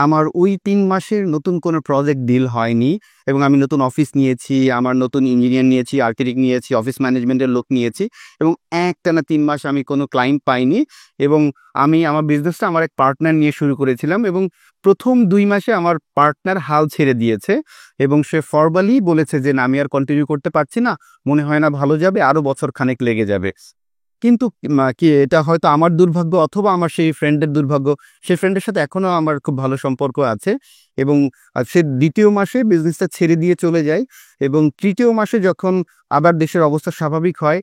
আমার ওই 3 মাসের নতুন কোনো প্রজেক্ট ডিল হয়নি এবং আমি নতুন অফিস নিয়েছি, আমার নতুন ইঞ্জিনিয়ার নিয়েছি, আর্কিটেক্ট নিয়েছি, অফিস ম্যানেজমেন্টের লোক নিয়েছি এবং একটানা 3 মাস আমি কোনো ক্লায়েন্ট পাইনি। এবং আমি আমার বিজনেসটা আমার এক পার্টনার নিয়ে শুরু করেছিলাম এবং প্রথম 2 মাসে আমার পার্টনার হাল ছেড়ে দিয়েছে এবং সে ফরমালি বলেছে যে না, আমি আর কন্টিনিউ করতে পারছি না, মনে হয় না ভালো যাবে, আরও বছর খানেক লেগে যাবে। কিন্তু কি এটা হয়তো আমার দুর্ভাগ্য অথবা আমার সেই ফ্রেন্ডের দুর্ভাগ্য, সেই ফ্রেন্ডের সাথে এখনও আমার খুব ভালো সম্পর্ক আছে। এবং সে 2য় মাসে বিজনেসটা ছেড়ে দিয়ে চলে যায় এবং 3য় মাসে যখন আবার দেশের অবস্থা স্বাভাবিক হয়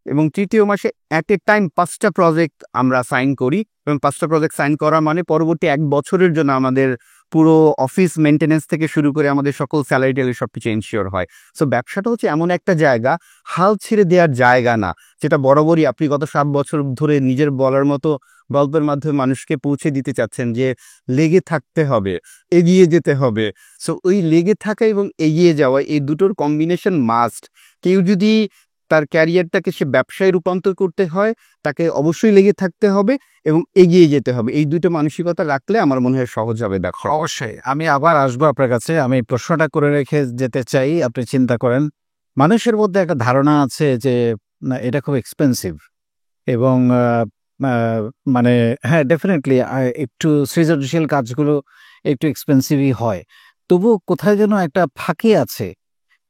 এবং 3য় মাসে অ্যাট এ টাইম 5টা প্রজেক্ট আমরা সাইন করি এবং 5টা প্রজেক্ট সাইন করা মানে পরবর্তী 1 বছরের জন্য আমাদের পুরো অফিস মেনটেন্যান্স থেকে শুরু করে আমাদের সকল স্যালারি ট্যালারি সবকিছু এনশিওর হয়। সো ব্যবসাটা হচ্ছে এমন একটা জায়গা, হাল ছেড়ে দেওয়ার জায়গা না, যেটা বরাবরই আপনি গত 7 বছর ধরে নিজের বলার মতো গল্পের মাধ্যমে মানুষকে পৌঁছে দিতে চাচ্ছেন যে লেগে থাকতে হবে, এগিয়ে যেতে হবে। সো ওই লেগে থাকা এবং এগিয়ে যাওয়া এই দুটোর কম্বিনেশন মাস্ট। কেউ যদি তার ক্যারিয়ারটাকে সে ব্যবসায় রূপান্তর করতে হয়, তাকে অবশ্যই লেগে থাকতে হবে এবং এগিয়ে যেতে হবে। এই দুটো মানসিকতা রাখলে আমার মনে হয় সহজ হবে ব্যবসা। অবশ্যই আমি আবার আসবো আপনার কাছে। আমি প্রশ্নটা করে রেখে যেতে চাই, আপনি চিন্তা করেন। মানুষের মধ্যে একটা ধারণা আছে যে না, এটা খুব এক্সপেন্সিভ এবং মানে হ্যাঁ, ডেফিনেটলি একটু সৃজনশীল কাজগুলো একটু এক্সপেন্সিভই হয়। তবুও কোথায় যেন একটা ফাঁকি আছে।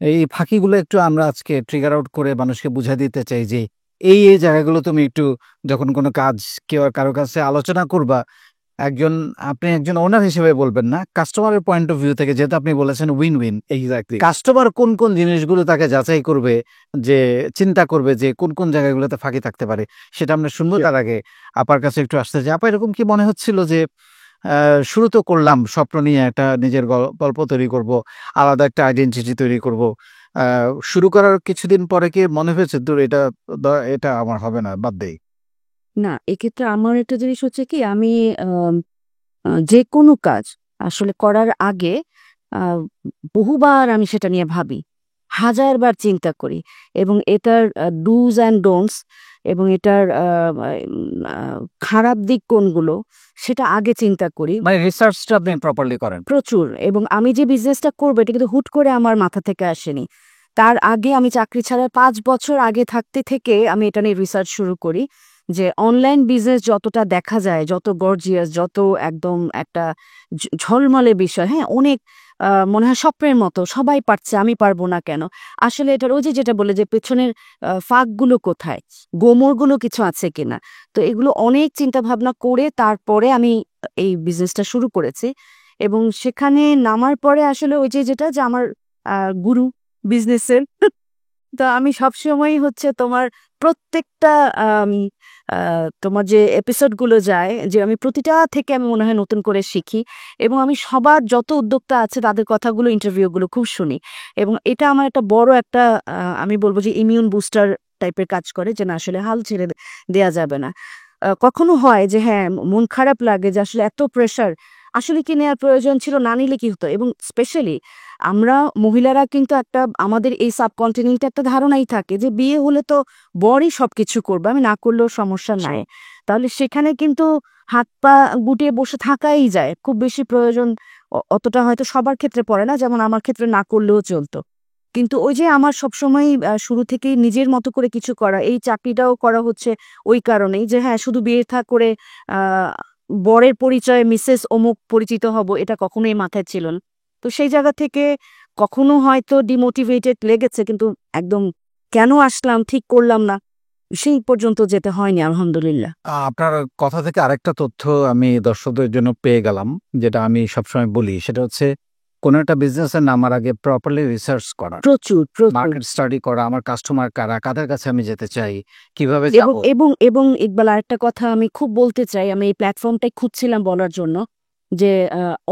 এই ফাঁকিগুলো একটু আমরা আজকে ট্রিগার আউট করে মানুষকে বুঝা দিতে চাই যে এই জায়গাগুলো তুমি একটু, যখন কোনো কাজ কেউ কারো কাছে আলোচনা করবা, আপনি একজন ওনার হিসেবে বলবেন না, কাস্টমারের পয়েন্ট অফ ভিউ থেকে, যেহেতু আপনি বলেছেন উইন উইন। এক্স্যাক্টলি। কাস্টমার কোন কোন জিনিসগুলো তাকে যাচাই করবে, যে চিন্তা করবে যে কোন কোন জায়গাগুলোতে ফাঁকি থাকতে পারে, সেটা আমরা শুনবো। তার আগে আপার কাছে একটু আসতে চাই। আপা, এরকম কি মনে হচ্ছিল যে শুরু তো করলাম স্বপ্ন নিয়ে, একটা নিজের গল্প তৈরি করব, আলাদা একটা আইডেন্টিটি তৈরি করব, শুরু করার কিছুদিন পরে কি মনে হয়েছে দূর এটা আমার হবে না, বাদ দেই? না, এক্ষেত্রে আমার একটা জিনিস হচ্ছে কি, আমি যে কোনো কাজ আসলে করার আগে বহুবার আমি সেটা নিয়ে ভাবি, 1000বার চিন্তা করি এবং এটার ডুজ অ্যান্ড ডোন্টস এবং এটার খারাপ দিক কোনগুলো সেটা আগে চিন্তা করি মানে রিসার্চটা আপনি প্রপারলি করেন? প্রচুর। এবং আমি যে বিজনেসটা করবো এটা কিন্তু হুট করে আমার মাথা থেকে আসেনি। তার আগে আমি চাকরি ছাড়ার 5 বছর আগে থাকতে থেকে আমি এটা নিয়ে রিসার্চ শুরু করি যে অনলাইন বিজনেস যতটা দেখা যায়, যত গর্জিয়াস, যত একদম একটা ঝলমলে বিষয়, হ্যাঁ, অনেক মনে হয় স্বপ্নের মতো, সবাই পারছে, আমি পারবো না কেন? আসলে এটার ওই যে যেটা বলে যে পেছনের ফাঁকগুলো কোথায়, গোমরগুলো কিছু আছে কিনা। তো এগুলো অনেক চিন্তা ভাবনা করে তারপরে আমি এই বিজনেসটা শুরু করেছি। এবং সেখানে নামার পরে আসলে ওই যে যেটা যে আমার গুরু বিজনেসের তো আমি সবসময়ই হচ্ছে তোমার প্রত্যেকটা তোমার যে এপিসোডগুলো যায়, যে আমি প্রতিটা থেকে আমি মনে হয় নতুন করে শিখি এবং আমি সবার যত উদ্যোক্তা আছে তাদের কথাগুলো, ইন্টারভিউগুলো খুব শুনি। এবং এটা আমার একটা বড় একটা আমি বলবো যে ইমিউন বুস্টার টাইপের কাজ করে, যে না আসলে হাল ছেড়ে দেয়া যাবে না। কখনো হয় যে হ্যাঁ মন খারাপ লাগে যে আসলে এত প্রেশার আসলে কি নেওয়ার প্রয়োজন ছিল, না নিলে কি হতো। এবং স্পেশালি আমরা মহিলারা কিন্তু একটা আমাদের এই সাবকন্টিনেন্টে একটা ধারণাই থাকে যে বিয়ে হলে তো বরই সবকিছু করবে, আমি না করলেও সমস্যা নাই। তাহলে সেখানে কিন্তু হাত পা গুটিয়ে বসে থাকাই যায়, খুব বেশি প্রয়োজন অতটা হয়তো সবার ক্ষেত্রে পড়ে না, যেমন আমার ক্ষেত্রে না করলেও চলতো। কিন্তু ওই যে আমার সবসময় শুরু থেকেই নিজের মতো করে কিছু করা, এই চাকরিটাও করা হচ্ছে ওই কারণেই যে হ্যাঁ শুধু বিয়ে থা করে বরের পরিচয়ে মিসেস অমুক পরিচিত হব, এটা কখনোই মাথায় ছিল না। তো সেই জায়গা থেকে কখনো হয়তো ডিমোটিভেটেড লেগেছে, কিন্তু একদম কেন আসলাম ঠিক করলাম না সেই পর্যন্ত যেতে হয়নি আলহামদুলিল্লাহ। আপনার কথা থেকে আরেকটা তথ্য আমি দর্শকদের জন্য পেয়ে গেলাম, যেটা আমি সবসময় বলি, সেটা হচ্ছে কোনো একটা বিজনেসে নামার আগে প্রপারলি রিসার্চ করা, প্রচুর প্রচুর মার্কেট স্টাডি করা, আমার কাস্টমার কারা, কাদের কাছে আমি যেতে চাই, কিভাবে এবং যাবো। এবং এবং ইকবাল আরেকটা কথা আমি খুব বলতে চাই, আমি এই প্ল্যাটফর্মটাই খুঁজছিলাম বলার জন্য যে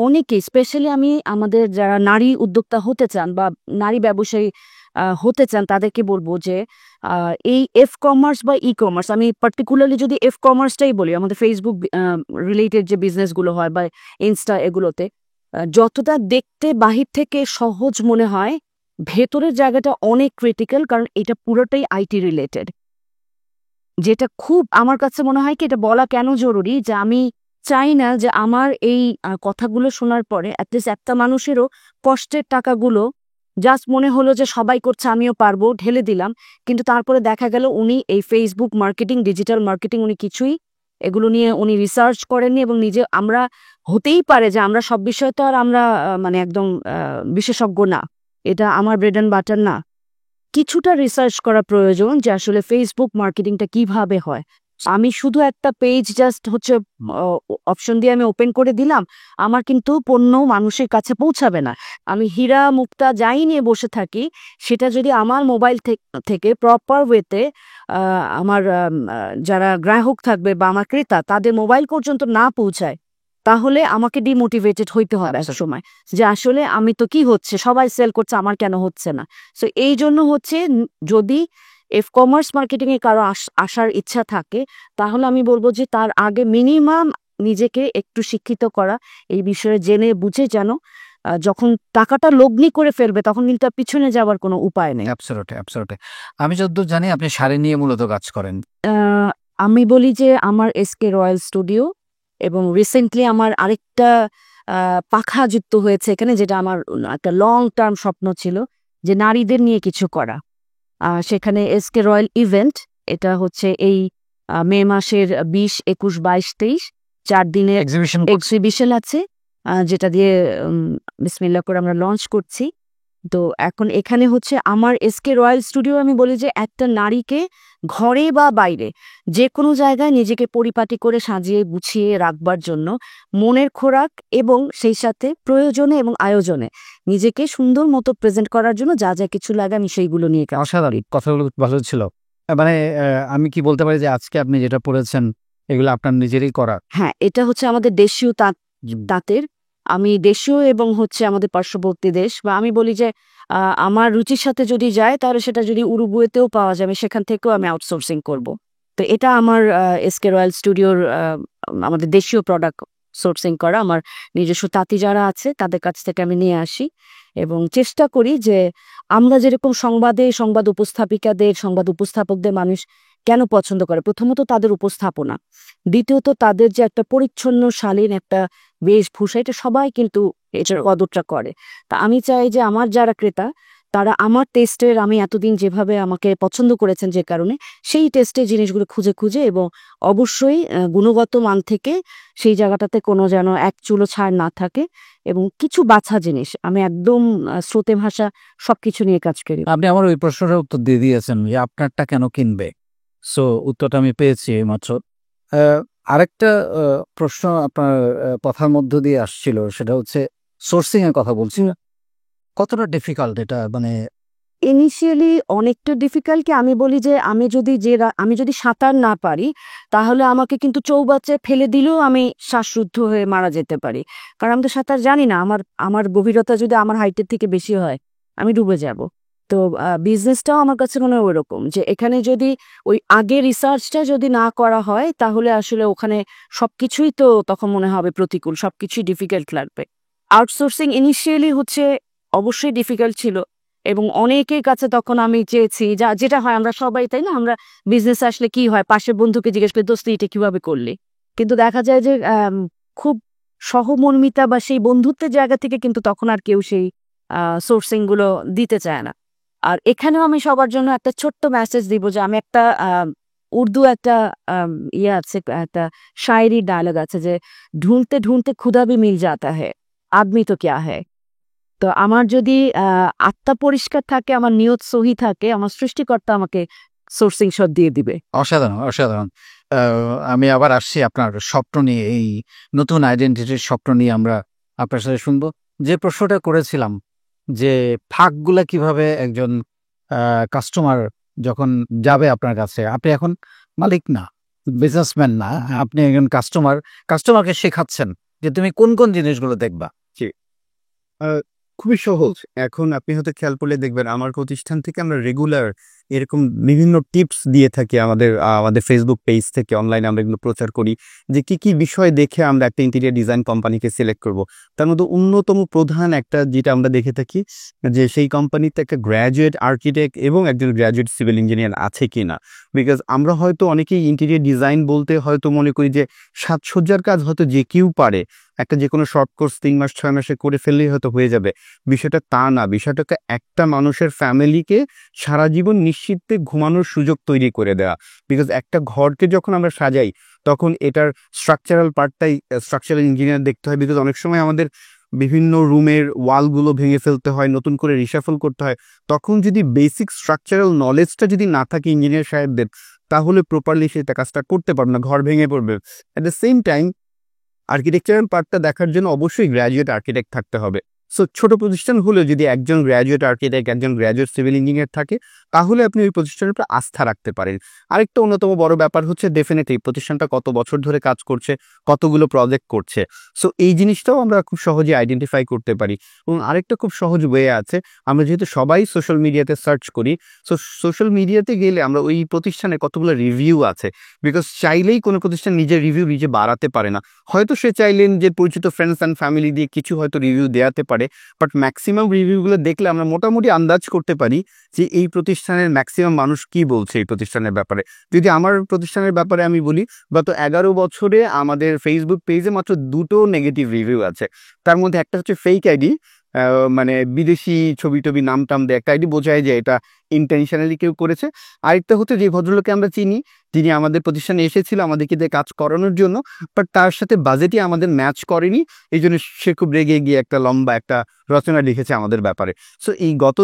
অনেকে স্পেশালি আমি আমাদের যারা নারী উদ্যোক্তা হতে চান বা নারী ব্যবসায়ী হতে চান তাদেরকে বলবো যে এই এফ কমার্স বা ই কমার্স, আমি পার্টিকুলারলি যদি এফ কমার্সটাই বলি, আমাদের ফেসবুক রিলেটেড যে বিজনেসগুলো হয় বা ইনস্টা এগুলোতে যতটা দেখতে বাহির থেকে সহজ মনে হয়, ভেতরের জায়গাটা অনেক ক্রিটিক্যাল, কারণ এটা পুরোটাই আইটি রিলেটেড। যেটা খুব আমার কাছে মনে হয় কি এটা বলা কেন জরুরি, যে আমি চাই না যে আমার এই কথাগুলো শোনার পরে অ্যাটলিস্ট একটা মানুষেরও কষ্টের টাকাগুলো জাস্ট মনে হলো যে সবাই করছে আমিও পারবো, ঢেলে দিলাম, কিন্তু তারপরে দেখা গেল উনি এই ফেসবুক মার্কেটিং, ডিজিটাল মার্কেটিং উনি কিছুই এগুলো নিয়ে উনি রিসার্চ করেননি। এবং নিজে আমরা হতেই পারে যে আমরা সব বিষয়ে তো আর আমরা মানে একদম বিশেষজ্ঞ না, এটা আমার ব্রেড অ্যান্ড বাটার না, কিছুটা রিসার্চ করা প্রয়োজন যে আসলে ফেসবুক মার্কেটিংটা কিভাবে হয়। আমি শুধু একটা পেজ জাস্ট হচ্ছে অপশন দিয়ে আমি ওপেন করে দিলাম, আমার কিন্তু পণ্য মানুষের কাছে পৌঁছাবে না। আমি হীরা মুক্তা যাই নিয়ে বসে থাকি, সেটা যদি আমার মোবাইল থেকে প্রপার ওয়েতে আমার যারা গ্রাহক থাকবে বা আমার ক্রেতা তাদের মোবাইল পর্যন্ত না পৌঁছায়, তাহলে আমাকে ডিমোটিভেটেড হইতে হয় এক সময় যে আসলে আমি তো কি হচ্ছে, সবাই সেল করছে আমার কেন হচ্ছে না। সো এই জন্য হচ্ছে যদি এফ কমার্স মার্কেটিং এ কারো আসার ইচ্ছা থাকে, তাহলে আমি বলবো যে তার আগে মিনিমাম নিজেকে একটু শিক্ষিত করা, এই বিষয়ে জেনে বুঝে, যেন যখন টাকাটা লগ্নি করে ফেলবে তখন কিন্তু আর পিছনে যাওয়ার কোনো উপায় নেই। Absolutely, absolutely. আমি যতদূর জানি আপনি শাড়ি নিয়ে মূলত কাজ করেন। আমি বলি যে আমার এসকে রয়্যাল স্টুডিও, এবং রিসেন্টলি আমার আরেকটা পাখা যুক্ত হয়েছে এখানে, যেটা আমার একটা লং টার্ম স্বপ্ন ছিল যে নারীদের নিয়ে কিছু করা। সেখানে এসকে রয়্যাল ইভেন্ট, এটা হচ্ছে এই মে মাসের 20, 21, 22, 23 4 দিনের এক্সিবিশন এক্সিবিশন আছে, যেটা দিয়ে বিসমিল্লাহ করে আমরা লঞ্চ করছি। তো এখন এখানে হচ্ছে আমার এসকে রয়্যাল স্টুডিও, আমি বলি যে একটা নারীকে ঘরে বা বাইরে যে কোনো জায়গায় নিজেকে পরিপাটি করে সাজিয়ে গুছিয়ে রাখবার জন্য মনের খোরাক, এবং সেই সাথে প্রয়োজনে এবং আয়োজনে নিজেকে সুন্দর মতো প্রেজেন্ট করার জন্য যা যা কিছু লাগে আমি সেইগুলো নিয়ে কাজ করি। অসাধারণ, কথাগুলো ভালো ছিল। মানে আমি কি বলতে পারি যে আজকে আপনি যেটা পড়েছেন এগুলো আপনার নিজেরই করা? হ্যাঁ, এটা হচ্ছে আমাদের দেশীয় তাঁতের, আমি দেশীয় এবং হচ্ছে আমাদের পার্শ্ববর্তী দেশ, বা আমি বলি যে আমার রুচির সাথে যদি যায় তাহলে সেটা যদি উরুগুয়েতেও পাওয়া যাবে সেখান থেকেও আমি আউটসোর্সিং করব। তো এটা আমার এসকে রয়্যাল স্টুডিওর আমাদের দেশীয় প্রোডাক্ট সোর্সিং করা, আমার নিজস্ব তাঁতি যারা আছে তাদের কাছ থেকে আমি নিয়ে আসি, এবং চেষ্টা করি যে আমরা যেরকম সংবাদ উপস্থাপিকাদের, সংবাদ উপস্থাপকদের মানুষ কেন পছন্দ করে, প্রথমত তাদের উপস্থাপনা, দ্বিতীয়ত তাদের যে একটা পরিচ্ছন্ন শালীন একটা বেশভূষা, এটা সবাই কিন্তু এটার কদরটা করে। তা আমি চাই যে আমার যারা ক্রেতা তারা আমার টেস্টের, আমি এতদিন যেভাবে আমাকে পছন্দ করেছেন যে কারণে, সেই টেস্টের জিনিসগুলো খুঁজে খুঁজে, এবং অবশ্যই গুণগত মান থেকে সেই জায়গাটাতে কোনো যেন এক চুলো ছাড় না থাকে, এবং কিছু বাছা জিনিস আমি একদম স্রোতে ভাষা সবকিছু নিয়ে কাজ করি। আপনি আমার ওই প্রশ্নটার উত্তর দিয়ে দিয়েছেন যে আপনারটা কেন কিনবে। সো উত্তরটা আমি পেয়েছি মাত্র। আরেকটা প্রশ্ন আপনার কথার মধ্য দিয়ে আসছিল, সেটা হচ্ছে সোর্সিং এর কথা বলছি। কতটা ডিফিকাল্ট এটা? মানে ইনিশিয়ালি অনেকটা ডিফিকাল্ট, কি আমি বলি যে আমি যদি সাঁতার না পারি তাহলে আমাকে কিন্তু চৌবাচ্চে ফেলে দিলেও আমি শ্বাসরুদ্ধ হয়ে মারা যেতে পারি, কারণ আমি তো সাঁতার জানি না, আমার গভীরতা যদি আমার হাইটের থেকে বেশি হয় আমি ডুবে যাব। তো বিজনেসটাও আমার কাছে মনে হয় ওরকম যে এখানে যদি ওই আগে রিসার্চটা যদি না করা হয় তাহলে আসলে ওখানে সবকিছুই তো তখন মনে হবে প্রতিকূল, সবকিছুই ডিফিকাল্ট লাগবে। আউটসোর্সিং ইনিশিয়ালি হচ্ছে অবশ্যই ডিফিকাল্ট ছিল এবং অনেকের কাছে তখন আমি চেয়েছি যেটা হয় আমরা সবাই, তাই না, আমরা বিজনেস আসলে কি হয় পাশের বন্ধুকে জিজ্ঞেস করি দোস্ত এটা কিভাবে করলি, কিন্তু দেখা যায় যে খুব সহমর্মিতা বা সেই বন্ধুত্বের জায়গা থেকে কিন্তু তখন আর কেউ সেই সোর্সিং গুলো দিতে চায় না। আর এখানেও আমি সবার জন্য একটা ছোট্ট মেসেজ দিব যে আমি একটা উর্দু একটা ইয়ে আছে, একটা শায়রি ডায়লগ আছে যে ঢুঁড়তে ঢুঁড়তে খুদা ভি মিল জাতা হ্যায়, আদমি তো ক্যা হ্যায়। তো আমার যদি আত্মা পরিষ্কার থাকে, আমার নিয়ত সহি থাকে, আমার সৃষ্টিকর্তা আমাকে সোর্সিং শট দিয়ে দিবে। অসাধারণ, অসাধারণ। আমি আবার আসছি আপনার স্বপ্ন নিয়ে, এই নতুন আইডেন্টিটির স্বপ্ন নিয়ে আমরা আপনার সাথে শুনবো। যে প্রশ্নটা করেছিলাম যে ফাঁকগুলা কিভাবে একজন কাস্টমার যখন যাবে আপনার কাছে, আপনি এখন মালিক না, বিজনেসম্যান না, আপনি একজন কাস্টমারকে শেখাচ্ছেন যে তুমি কোন কোন জিনিসগুলো দেখবা। খুবই সহজ। এখন আপনি হয়তো খেয়াল করলে দেখবেন আমার প্রতিষ্ঠান থেকে আমরা রেগুলার এরকম বিভিন্ন টিপস দিয়ে থাকি আমাদের ফেসবুক পেজ থেকে, অনলাইনে আমরা এগুলো প্রচার করি যে কি কি বিষয় দেখে আমরা একটা ইন্টেরিয়র ডিজাইন কোম্পানিকে সিলেক্ট করব। তার মধ্যে অন্যতম প্রধান একটা যেটা আমরা দেখে থাকি যে সেই কোম্পানিতে একটা গ্র্যাজুয়েট আর্কিটেক্ট এবং একজন গ্র্যাজুয়েট সিভিল ইঞ্জিনিয়ার আছে কিনা। বিকজ আমরা হয়তো অনেকেই ইন্টেরিয়র ডিজাইন বলতে হয়তো মনে করি যে সাজসজ্জার কাজ হয়তো যে কেউ পারে, একটা যে কোনো শর্ট কোর্স 3 মাস 6 মাসে করে ফেললেই হয়তো হয়ে যাবে। বিষয়টা তা না, বিষয়টাকে একটা মানুষের ফ্যামিলিকে সারা জীবন নিশ্চিন্তে ঘুমানোর সুযোগ তৈরি করে দেওয়া। বিকজ একটা ঘরকে যখন আমরা সাজাই তখন এটার স্ট্রাকচারাল পার্টটাই স্ট্রাকচারাল ইঞ্জিনিয়ার দেখতে হয়। বিকজ অনেক সময় আমাদের বিভিন্ন রুমের ওয়ালগুলো ভেঙে ফেলতে হয়, নতুন করে রিশাফল করতে হয়। তখন যদি বেসিক স্ট্রাকচারাল নলেজটা যদি না থাকে ইঞ্জিনিয়ার সাহেবদের, তাহলে প্রপারলি সেটা কাজটা করতে পারবে না, ঘর ভেঙে পড়বে। At the same time architectural পার্টটা দেখার জন্য অবশ্যই গ্র্যাজুয়েট আর্কিটেক্ট থাকতে হবে। সো ছোট প্রতিষ্ঠান হলেও যদি একজন গ্র্যাজুয়েট আর্কিটেক্ট, একজন গ্র্যাজুয়েট সিভিল ইঞ্জিনিয়ার থাকে, তাহলে আপনি ওই প্রতিষ্ঠানের উপর আস্থা রাখতে পারেন। আরেকটা অন্যতম বড় ব্যাপার হচ্ছে ডেফিনেটলি প্রতিষ্ঠানটা কত বছর ধরে কাজ করছে, কতগুলো প্রজেক্ট করছে। সো এই জিনিসটাও আমরা খুব সহজে আইডেন্টিফাই করতে পারি। এবং আরেকটা খুব সহজ ওয়ে আছে, আমরা যেহেতু সবাই সোশ্যাল মিডিয়াতে সার্চ করি, সো সোশ্যাল মিডিয়াতে গেলে আমরা ওই প্রতিষ্ঠানের কতগুলো রিভিউ আছে, বিকজ চাইলেই কোনো প্রতিষ্ঠান নিজের রিভিউ নিজে বাড়াতে পারে না। হয়তো সে চাইলেন যে পরিচিত ফ্রেন্ডস অ্যান্ড ফ্যামিলি দিয়ে কিছু হয়তো রিভিউ দেওয়াতে পারে, বাট ম্যাক্সিমাম রিভিউগুলো দেখলে আমরা মোটামুটি আন্দাজ করতে পারি যে এই প্রতিষ্ঠানের ম্যাক্সিমাম মানুষ কি বলছে এই প্রতিষ্ঠানের ব্যাপারে। যদি আমার প্রতিষ্ঠানের ব্যাপারে আমি বলি, গত 11 বছরে আমাদের ফেসবুক পেজে মাত্র 2টো নেগেটিভ রিভিউ আছে। তার মধ্যে একটা হচ্ছে ফেক আইডি, মানে বিদেশি ছবি টবি নাম টাম দিয়ে একটা আইডি, বোঝায় যে এটা ইন্টেনশনালি কেউ করেছে। আরেকটা হচ্ছে যে ভদ্রলোককে আমরা চিনি, যিনি আমাদের প্রতিষ্ঠানে এসেছিল আমাদেরকে দিয়ে কাজ করানোর জন্য, বাট তার সাথে বাজেটই আমাদের ম্যাচ করেনি, এই জন্য সে খুব রেগে গিয়ে একটা লম্বা একটা রচনা লিখেছে আমাদের ব্যাপারে। সো এই গত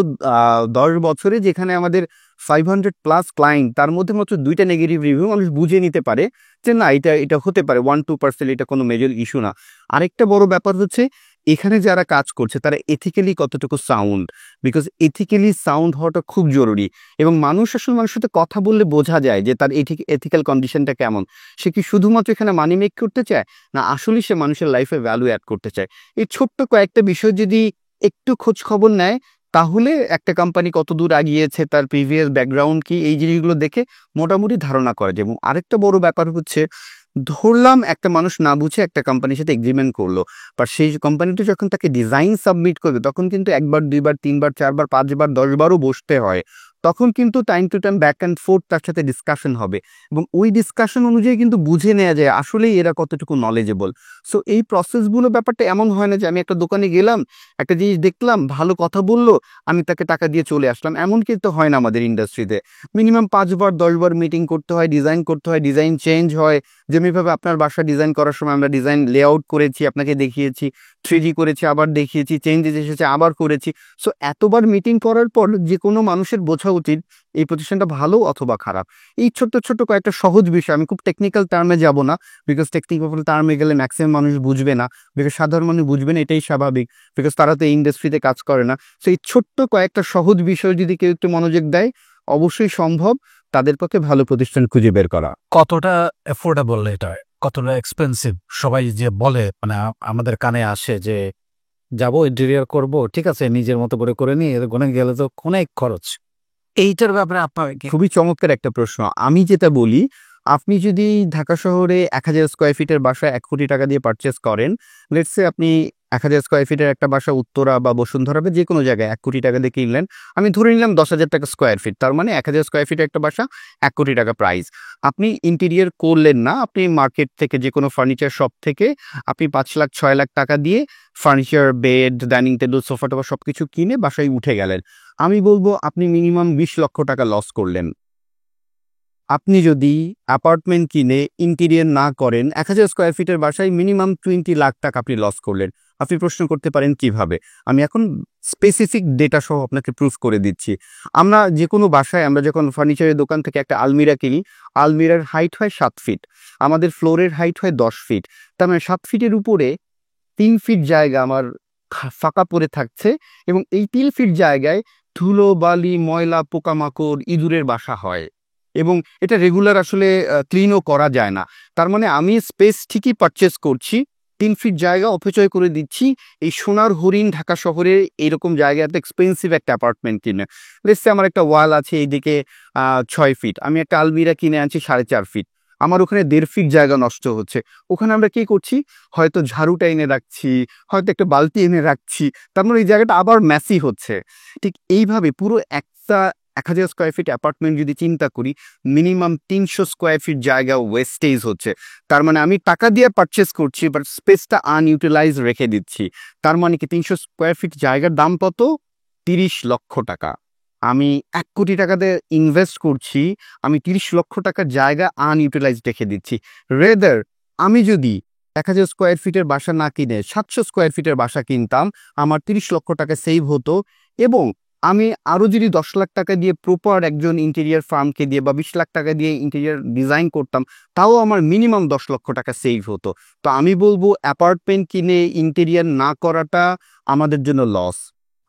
10 বছরে যেখানে আমাদের 500+ ক্লায়েন্ট, তার মধ্যে মাত্র 2টা নেগেটিভ রিভিউ মানুষ বুঝে নিতে পারে যে না এটা হতে পারে 1-2%, এটা কোনো মেজর ইস্যু না। আরেকটা বড় ব্যাপার হচ্ছে এখানে যারা কাজ করছে তারা এথিক্যালি কতটুকু সাউন্ড, বিকজ এথিক্যালি সাউন্ড হওয়াটা খুব জরুরি। এবং মানুষ আসলে মানুষের সাথে কথা বললে বোঝা যায় যে তার এথিক্যাল কন্ডিশনটা কেমন। সে কি শুধুমাত্র এখানে মানি মেক করতে চায়, না আসলে সে মানুষের লাইফে ভ্যালু অ্যাড করতে চায়। এই ছোট্ট কয়েকটা বিষয় যদি একটু খোঁজ খবর নেয়, তাহলে একটা কোম্পানি কত দূর আগিয়েছে, তার প্রিভিয়াস ব্যাকগ্রাউন্ড কি, এই জিনিসগুলো দেখে মোটামুটি ধারণা করা যায়। এবং আরেকটা বড় ব্যাপার হচ্ছে, ধরলাম একটা মানুষ না বুঝে একটা কোম্পানির সাথে এগ্রিমেন্ট করলো, বাট সেই কোম্পানিটা যখন তাকে ডিজাইন সাবমিট করবে তখন কিন্তু 1বার 2বার 3বার 4বার 5বার 10বারও বসতে হয়। তখন কিন্তু time to time back and fourth তার সাথে ডিসকাশন হবে এবং ওই ডিসকাশন অনুযায়ী কিন্তু বুঝে নেওয়া যায় আসলেই এরা কতটুকু নলেজেবল। সো এই প্রসেসগুলো ব্যাপারটা এমন হয় না যে আমি একটা দোকানে গেলাম, একটা জিনিস দেখলাম, ভালো কথা বললো, আমি তাকে টাকা দিয়ে চলে আসলাম, এমন কিন্তু হয় না আমাদের ইন্ডাস্ট্রিতে। মিনিমাম 5বার 10বার মিটিং করতে হয়, ডিজাইন করতে হয়, ডিজাইন চেঞ্জ হয়। যেমনিভাবে আপনার বাসা ডিজাইন করার সময় আমরা ডিজাইন লেআউট করেছি, আপনাকে দেখিয়েছি, 3D করেছি, আবার দেখিয়েছি, চেঞ্জেস এসেছে, আবার করেছি। সো এতবার মিটিং করার পর যে কোনো মানুষের বোঝা উচিত এই প্রতিষ্ঠানটা ভালো অথবা খারাপ। এই ছোট্ট ছোট্ট কয়েকটা সহজ বিষয়, আমি খুব টেকনিক্যাল টার্মে যাব না, বিকজ টেকনিক্যাল টার্মে গেলে ম্যাক্সিমাম মানুষ বুঝবে না, বিকজ সাধারণ মানুষ বুঝবে না, এটাই স্বাভাবিক, বিকজ তারা তো এই ইন্ডাস্ট্রিতে কাজ করে না। সো এই ছোট্ট কয়েকটা সহজ বিষয় যদি কেউ একটু মনোযোগ দেয়, অবশ্যই সম্ভব তাদের পক্ষে ভালো প্রতিষ্ঠান খুঁজে বের করা। কতটা অ্যাফোর্ডেবল এটা, কতটা এক্সপেন্সিভ? সবাই যে বলে, মানে আমাদের কানে আসে যে যাবো ইন্টেরিয়র করব, ঠিক আছে, নিজের মতো করে নিই, এর গোনে গেলে তো অনেক খরচ। এইটার ব্যাপারে আপনার খুবই চমৎকার একটা প্রশ্ন। আমি যেটা বলি, আপনি যদি ঢাকা শহরে 1000 স্কোয়ার ফিটের বাসা 1 কোটি টাকা দিয়ে পারচেস করেন, লেটস সে আপনি 1000 স্কোয়ার ফিটের একটা বাসা উত্তরা বা বসুন্ধরা বা যে কোনো জায়গায় 1 কোটি টাকা দিয়ে কিনলেন, আমি ধরে নিলাম 10,000 টাকা স্কোয়ার ফিট, তার মানে 1000 স্কোয়ার ফিটের একটা বাসা 1 কোটি টাকা প্রাইস। আপনি ইন্টেরিয়র করলেন না, আপনি মার্কেট থেকে যে কোনো ফার্নিচার শপ থেকে আপনি 5 লাখ 6 লাখ টাকা দিয়ে furniture, bed, dining table, sofa টোফা সবকিছু কিনে বাসায় উঠে গেলেন। আমি বলবো আপনি মিনিমাম 20 লক্ষ টাকা লস করলেন। আপনি যদি অ্যাপার্টমেন্ট কিনে ইন্টেরিয়র না করেন, 1000 স্কোয়ার ফিটের বাসায় মিনিমাম 20 লাখ টাকা আপনি লস করলেন। আপনি প্রশ্ন করতে পারেন কিভাবে? আমি এখন স্পেসিফিক ডেটা সহ আপনাকে প্রুফ করে দিচ্ছি। আমরা যে কোনো বাসায় আমরা যখন ফার্নিচারের দোকান থেকে একটা আলমিরা কিনি, আলমিরার হাইট হয় 7 ফিট, আমাদের ফ্লোরের হাইট হয় 10 ফিট। তার মানে 7 ফিটের উপরে 3 ফিট জায়গা আমার ফাঁকা পড়ে থাকছে, এবং এই 3 ফিট জায়গায় ধুলো, বালি, ময়লা, পোকামাকড়, ইঁদুরের বাসা হয়, এবং এটা রেগুলার আসলে ক্লিনও করা যায় না। তার মানে আমি স্পেস ঠিকই পারচেস করছি, 3 ফিট জায়গা অপচয় করে দিচ্ছি এই সোনার হরিণ ঢাকা শহরে এইরকম জায়গায় এত এক্সপেন্সিভ একটা অ্যাপার্টমেন্ট কিনে। লেটস সে আমার একটা ওয়াল আছে এইদিকে 6 ফিট, আমি একটা আলমিরা কিনে আনছি 4.5 ফিট, আমার ওখানে 1.5 ফিট জায়গা নষ্ট হচ্ছে। ওখানে আমরা কি করছি? হয়তো ঝাড়ুটা এনে রাখছি, হয়তো একটা বালতি এনে রাখছি, তার মানে এই জায়গাটা আবার ম্যাসি হচ্ছে। ঠিক এইভাবে পুরো একটা 1000 স্কোয়ার ফিট অ্যাপার্টমেন্ট যদি চিন্তা করি, মিনিমাম 300 স্কোয়ার ফিট জায়গা ওয়েস্টেজ হচ্ছে। তার মানে আমি টাকা দিয়ে পারচেস করছি, বাট স্পেসটা আনইউটিলাইজ রেখে দিচ্ছি। তার মানে কি 300 স্কোয়ার ফিট জায়গার দাম কত? 30 লক্ষ টাকা। আমি 1 কোটি টাকাতে ইনভেস্ট করছি, আমি 30 লক্ষ টাকার জায়গা আনইউটিলাইজ রেখে দিচ্ছি। রেদার আমি যদি 1000 স্কোয়ার ফিটের বাসা না কিনে 700 স্কোয়ার ফিটের বাসা কিনতাম, আমার 30 লক্ষ টাকা সেভ হতো, এবং আমি আরও যদি 10 লাখ টাকা দিয়ে প্রপার একজন ইন্টেরিয়ার ফার্মকে দিয়ে বা 20 লাখ টাকা দিয়ে ইন্টেরিয়ার ডিজাইন করতাম, তাও আমার মিনিমাম 10 লক্ষ টাকা সেভ হতো। তো আমি বলবো অ্যাপার্টমেন্ট কিনে ইন্টেরিয়ার না করাটা আমাদের জন্য লস।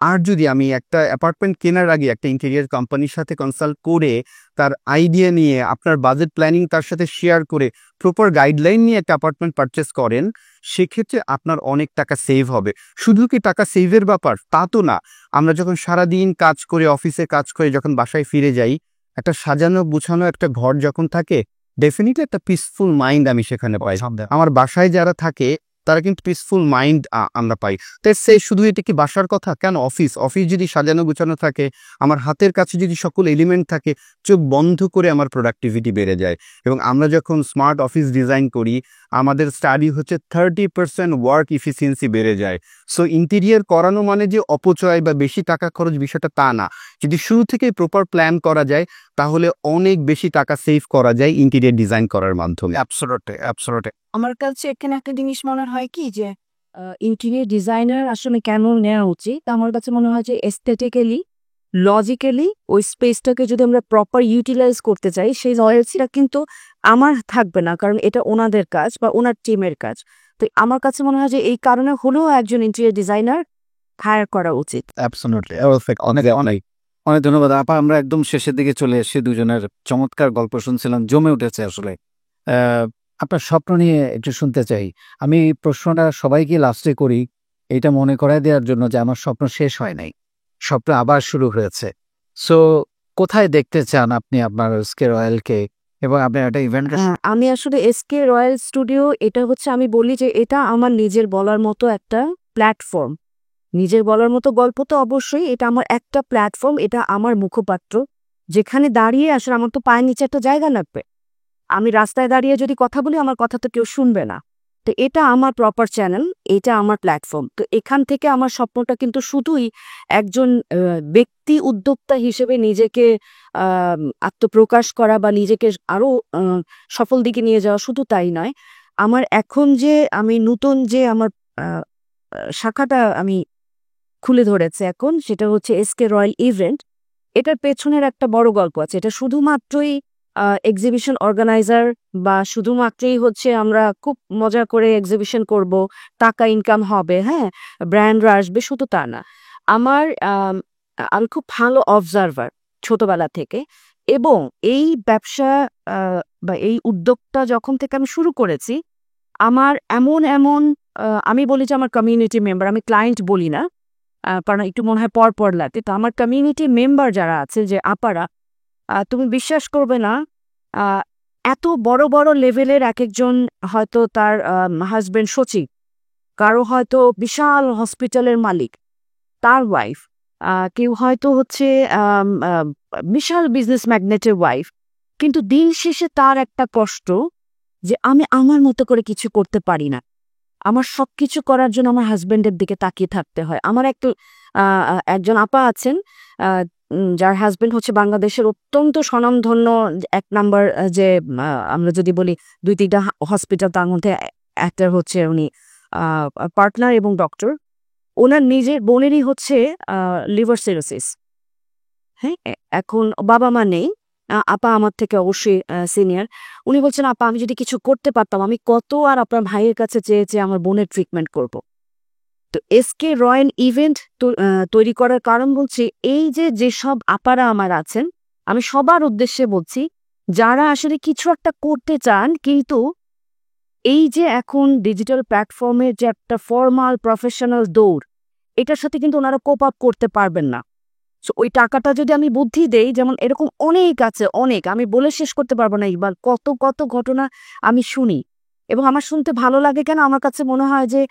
আর যদি আমি একটা অ্যাপার্টমেন্ট কেনার আগে একটা ইন্টেরিয়ার কোম্পানির সাথে কনসাল্ট করে, তার আইডিয়া নিয়ে, আপনার বাজেট প্ল্যানিং তার সাথে শেয়ার করে, প্রপার গাইডলাইন নিয়ে একটা অ্যাপার্টমেন্ট পারচেস করেন, সেক্ষেত্রে আপনার অনেক টাকা সেভ হবে। শুধু কি টাকা সেভের ব্যাপার তা তো না, আমরা যখন সারাদিন কাজ করে, অফিসে কাজ করে যখন বাসায় ফিরে যাই, একটা সাজানো গুছানো একটা ঘর যখন থাকে, ডেফিনেটলি একটা পিসফুল মাইন্ড আমি সেখানে পাই। আমার বাসায় যারা থাকে তারা কিন্তু পিসফুল মাইন্ড আমরা পাই। তো সে শুধু এটা কি বাসার কথা, কেন অফিস যদি সাজানো গুছানো থাকে, আমার হাতের কাছে যদি সকল এলিমেন্ট থাকে, চোখ বন্ধ করে আমার প্রোডাক্টিভিটি বেড়ে যায়। এবং আমরা যখন স্মার্ট অফিস ডিজাইন করি, আমাদের স্টাডি হচ্ছে 30% ওয়ার্ক ইফিসিয়েন্সি বেড়ে যায়। সো ইন্টেরিয়ার করানো মানে যে অপচয় বা বেশি টাকা খরচ, বিষয়টা তা না। যদি শুরু থেকেই প্রপার প্ল্যান করা যায়, তাহলে অনেক বেশি টাকা সেভ করা যায় ইন্টেরিয়ার ডিজাইন করার মাধ্যমে। অ্যাবসলিউটলি। আমার কাছে এখানে একটা জিনিস মনে হয় কি যে ইন্টেরিয়র ডিজাইনার আসলে কেন নেওয়া উচিত, আমার কাছে মনে হয় যে এস্থেটিক্যালি, লজিক্যালি ওই স্পেসটাকে যদি আমরা প্রপার ইউটিলাইজ করতে চাই, সেই লয়ালটিটা কিন্তু আমার থাকবে না, কারণ এটা ওনাদের কাজ বা ওনার টিমের কাজ। তো আমার কাছে মনে হয় যে এই কারণে হলেও একজন ইন্টেরিয়র ডিজাইনার হায়ার করা উচিত। অ্যাবসলিউটলি। অনেক অনেক অনেক ধন্যবাদ আপা। আমরা একদম শেষের দিকে চলে এসেছি, দুজনের চমৎকার গল্প শুনছিলাম, জমে উঠেছে আসলে। আপনার স্বপ্ন নিয়ে একটু শুনতে চাই। আমি প্রশ্নটা সবাইকে লাস্টে করি, এইটা মনে করায় দেওয়ার জন্য যে আমার স্বপ্ন শেষ হয় নাই, স্বপ্ন আবার শুরু হয়েছে। সো কোথায় দেখতে চান আপনি আপনার এসকে রয়্যালকে, এবং আপনি একটা ইভেন্ট? আমি আসলে এসকে রয়্যাল স্টুডিও, এটা হচ্ছে আমি বলি যে এটা আমার নিজের বলার মতো একটা প্ল্যাটফর্ম। নিজের বলার মতো গল্প তো অবশ্যই, এটা আমার একটা প্ল্যাটফর্ম, এটা আমার মুখপাত্র, যেখানে দাঁড়িয়ে আসলে আমার তো পায়ের নিচে একটা জায়গা লাগবে। আমি রাস্তায় দাঁড়িয়ে যদি কথা বলি, আমার কথা তো কেউ শুনবে না। তো এটা আমার প্রপার চ্যানেল, এটা আমার প্ল্যাটফর্ম। তো এখান থেকে আমার স্বপ্নটা কিন্তু শুধুই একজন ব্যক্তি উদ্যোক্তা হিসেবে নিজেকে আত্মপ্রকাশ করা বা নিজেকে আরো সফল দিকে নিয়ে যাওয়া, শুধু তাই নয়, আমার এখন যে আমি নতুন যে আমার শাখাটা আমি খুলে ধরেছে এখন, সেটা হচ্ছে এসকে রয়্যাল ইভেন্ট। এটার পেছনের একটা বড় গল্প আছে। এটা শুধুমাত্রই এক্সিবিশন অর্গানাইজার বা শুধুমাত্রই হচ্ছে আমরা খুব মজা করে এক্সিবিশন করব, টাকা ইনকাম হবে, হ্যাঁ, ব্র্যান্ডরা আসবে, শুধু তা না। আমি খুব ভালো অবজারভার ছোটবেলা থেকে, এবং এই ব্যবসা বা এই উদ্যোগটা যখন থেকে আমি শুরু করেছি, আমার এমন এমন আমি বলি যে আমার কমিউনিটি মেম্বার, আমি ক্লায়েন্ট বলি না, কারণ একটু মনে হয় পর লাগে। তো আমার কমিউনিটি মেম্বার যারা আছে, যে আপারা, তুমি বিশ্বাস করবে না, আহ, এত বড় বড় লেভেলের এক একজন, হয়তো তার হাজবেন্ড সচিব, কারো হয়তো বিশাল হসপিটালের মালিক, তার ওয়াইফ, কেউ হয়তো হচ্ছে বিশাল বিজনেস ম্যাগনেটের ওয়াইফ, কিন্তু দিন শেষে তার একটা কষ্ট যে আমি আমার মতো করে কিছু করতে পারি না, আমার সবকিছু করার জন্য আমার হাজবেন্ডের দিকে তাকিয়ে থাকতে হয়। আমার একজন আপা আছেন, যার হাজবেন্ড হচ্ছে বাংলাদেশের অত্যন্ত স্বনামধন্য এক নাম্বার, যে আমরা যদি বলি 2-3টা হসপিটাল, তার মধ্যে একটা হচ্ছে উনি পার্টনার এবং ডক্টর। ওনার নিজের বোনেরই হচ্ছে লিভার সিরোসিস। হ্যাঁ, এখন বাবা মা নেই, আপা আমার থেকে অবশ্যই সিনিয়র। উনি বলছেন, আপা আমি যদি কিছু করতে পারতাম, আমি কত আর আপনার ভাইয়ের কাছে চেয়ে আমার বোনের ট্রিটমেন্ট করব। তো এসকে রয়্যাল ইভেন্ট তৈরি করার কারণ বলছি, এই যে যেসব আপারা আমার আছেন, আমি সবার উদ্দেশ্যে বলছি, যারা আসলে কিছু একটা করতে চান, কিন্তু এই যে এখন ডিজিটাল প্ল্যাটফর্মের যে একটা ফর্মাল প্রফেশনাল দৌড়, এটার সাথে কিন্তু ওনারা কোপ আপ করতে পারবেন না। সো ওই টাকাটা যদি আমি বুদ্ধি দেই, যেমন এরকম অনেক আছে, অনেক, আমি বলে শেষ করতে পারবো না ইকবাল, কত কত ঘটনা আমি শুনি, এবং আমার শুনতে ভালো লাগে। কেন? আমার কাছে মনে হয় যে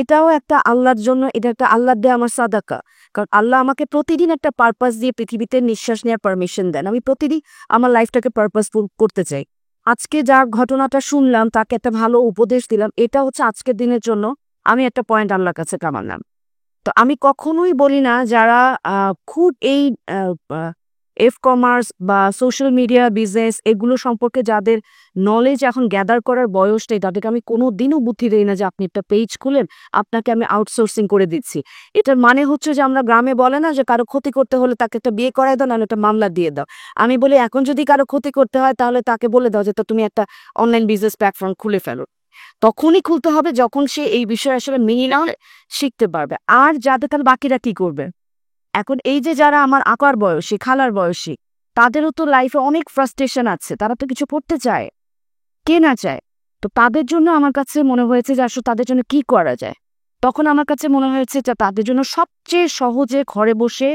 এটাও একটা আল্লাহর জন্য, এটা একটা আল্লাহর দেয়া আমার সাদাকা। কারণ আল্লাহ আমাকে প্রতিদিন একটা পারপাস দিয়ে পৃথিবীতে নিঃশ্বাস নেওয়ার পারমিশন দেন। আমি প্রতিদিন আমার লাইফটাকে পারপাসফুল করতে চাই। আজকে যার ঘটনাটা শুনলাম, তাকে একটা ভালো উপদেশ দিলাম, এটা হচ্ছে আজকের দিনের জন্য আমি একটা পয়েন্ট আল্লাহর কাছে কামালাম। তো আমি কখনোই বলি না যারা খুব এই কমার্স বা সোশ্যাল মিডিয়া বিজনেস এগুলো সম্পর্কে যাদের নলেজ এখন গ্যাদার করার বয়সটাই, তাদেরকে আমি কোনো দিনও বুদ্ধি দিই না যে আপনি একটা পেজ খুলেন, আপনাকে আমি আউটসোর্সিং করে দিচ্ছি। এটার মানে হচ্ছে যে আমরা গ্রামে বলে না যে কারো ক্ষতি করতে হলে তাকে একটা বিয়ে করায় দাও, না একটা মামলা দিয়ে দাও। আমি বলি এখন যদি কারো ক্ষতি করতে হয়, তাহলে তাকে বলে দাও যে তুমি একটা অনলাইন বিজনেস প্ল্যাটফর্ম খুলে ফেলো। তখনই খুলতে হবে যখন সে এই বিষয়ে আসলে মিনিমাম শিখতে পারবে। আর যাদের, তাহলে বাকিরা কি করবে? এখন এই যে যারা আমার আকার বয়সী, খালার বয়সী, তাদেরও তো লাইফে অনেক ফ্রাস্ট্রেশন আছে, তারা তো কিছু করতে চায়, কে না চায়। তো তাদের জন্য আমার কাছে মনে হয়েছে যে আসলে তাদের জন্য কি করা যায়। তখন আমার কাছে মনে হয়েছে যে তাদের জন্য সবচেয়ে সহজে ঘরে বসে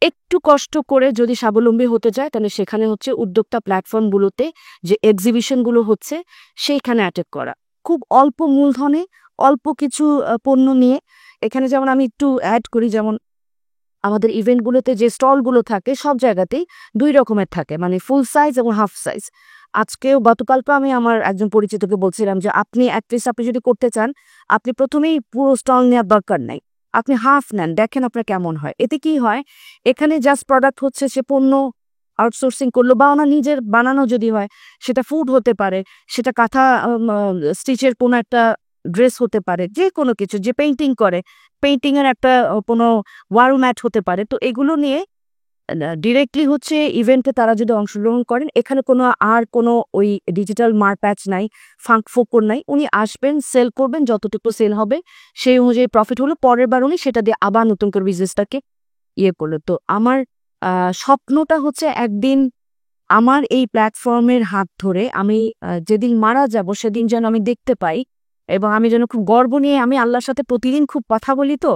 একটু কষ্ট করে যদি স্বাবলম্বী হতে চায়, তাহলে সেখানে হচ্ছে উদ্যোক্তা প্ল্যাটফর্মগুলোতে যে এক্সিবিশনগুলো হচ্ছে, সেইখানে অ্যাটেক করা। খুব অল্প মূলধনে অল্প কিছু পণ্য নিয়ে। এখানে যেমন আমি একটু অ্যাড করি, যেমন আমাদের ইভেন্টগুলোতে যে স্টলগুলো থাকে, সব জায়গাতেই 2 রকমের থাকে, মানে ফুল সাইজ এবং হাফ সাইজ। আজকেও গতকালকে আমি আমার একজন পরিচিতকে বলছিলাম যে আপনি যদি করতে চান, আপনি প্রথমেই পুরো স্টল নেওয়ার দরকার নাই, আপনি হাফ নেন, দেখেন আপনার কেমন হয়। এতে কি হয়, এখানে জাস্ট প্রোডাক্ট হচ্ছে, সে পণ্য আউটসোর্সিং করলো, বা ওনার নিজের বানানো যদি হয়, সেটা ফুড হতে পারে, সেটা কাঁথা স্টিচের কোনো একটা ড্রেস হতে পারে, যে কোনো কিছু, যে পেইন্টিং করে, পেইন্টিং এর একটা কোনো ওয়াল ম্যাট হতে পারে। তো এগুলো নিয়ে ডিরেক্টলি হচ্ছে ইভেন্টে তারা যদি অংশগ্রহণ করেন, এখানে কোনো ওই ডিজিটাল মারপ্যাচ নাই, ফাঁক ফোকর নাই। উনি আসবেন, সেল করবেন, যতটুকু সেল হবে সেই অনুযায়ী প্রফিট হলো, পরের বার উনি সেটা দিয়ে আবার নতুন করে বিজনেসটাকে করলো। তো আমার স্বপ্নটা হচ্ছে একদিন আমার এই প্ল্যাটফর্মের হাত ধরে আমি যেদিন মারা যাব, সেদিন যেন আমি দেখতে পাই, এবং আমি যেন খুব গর্ব নিয়ে, আমি আল্লাহর সাথে প্রতিদিন খুব কথা বলি, তো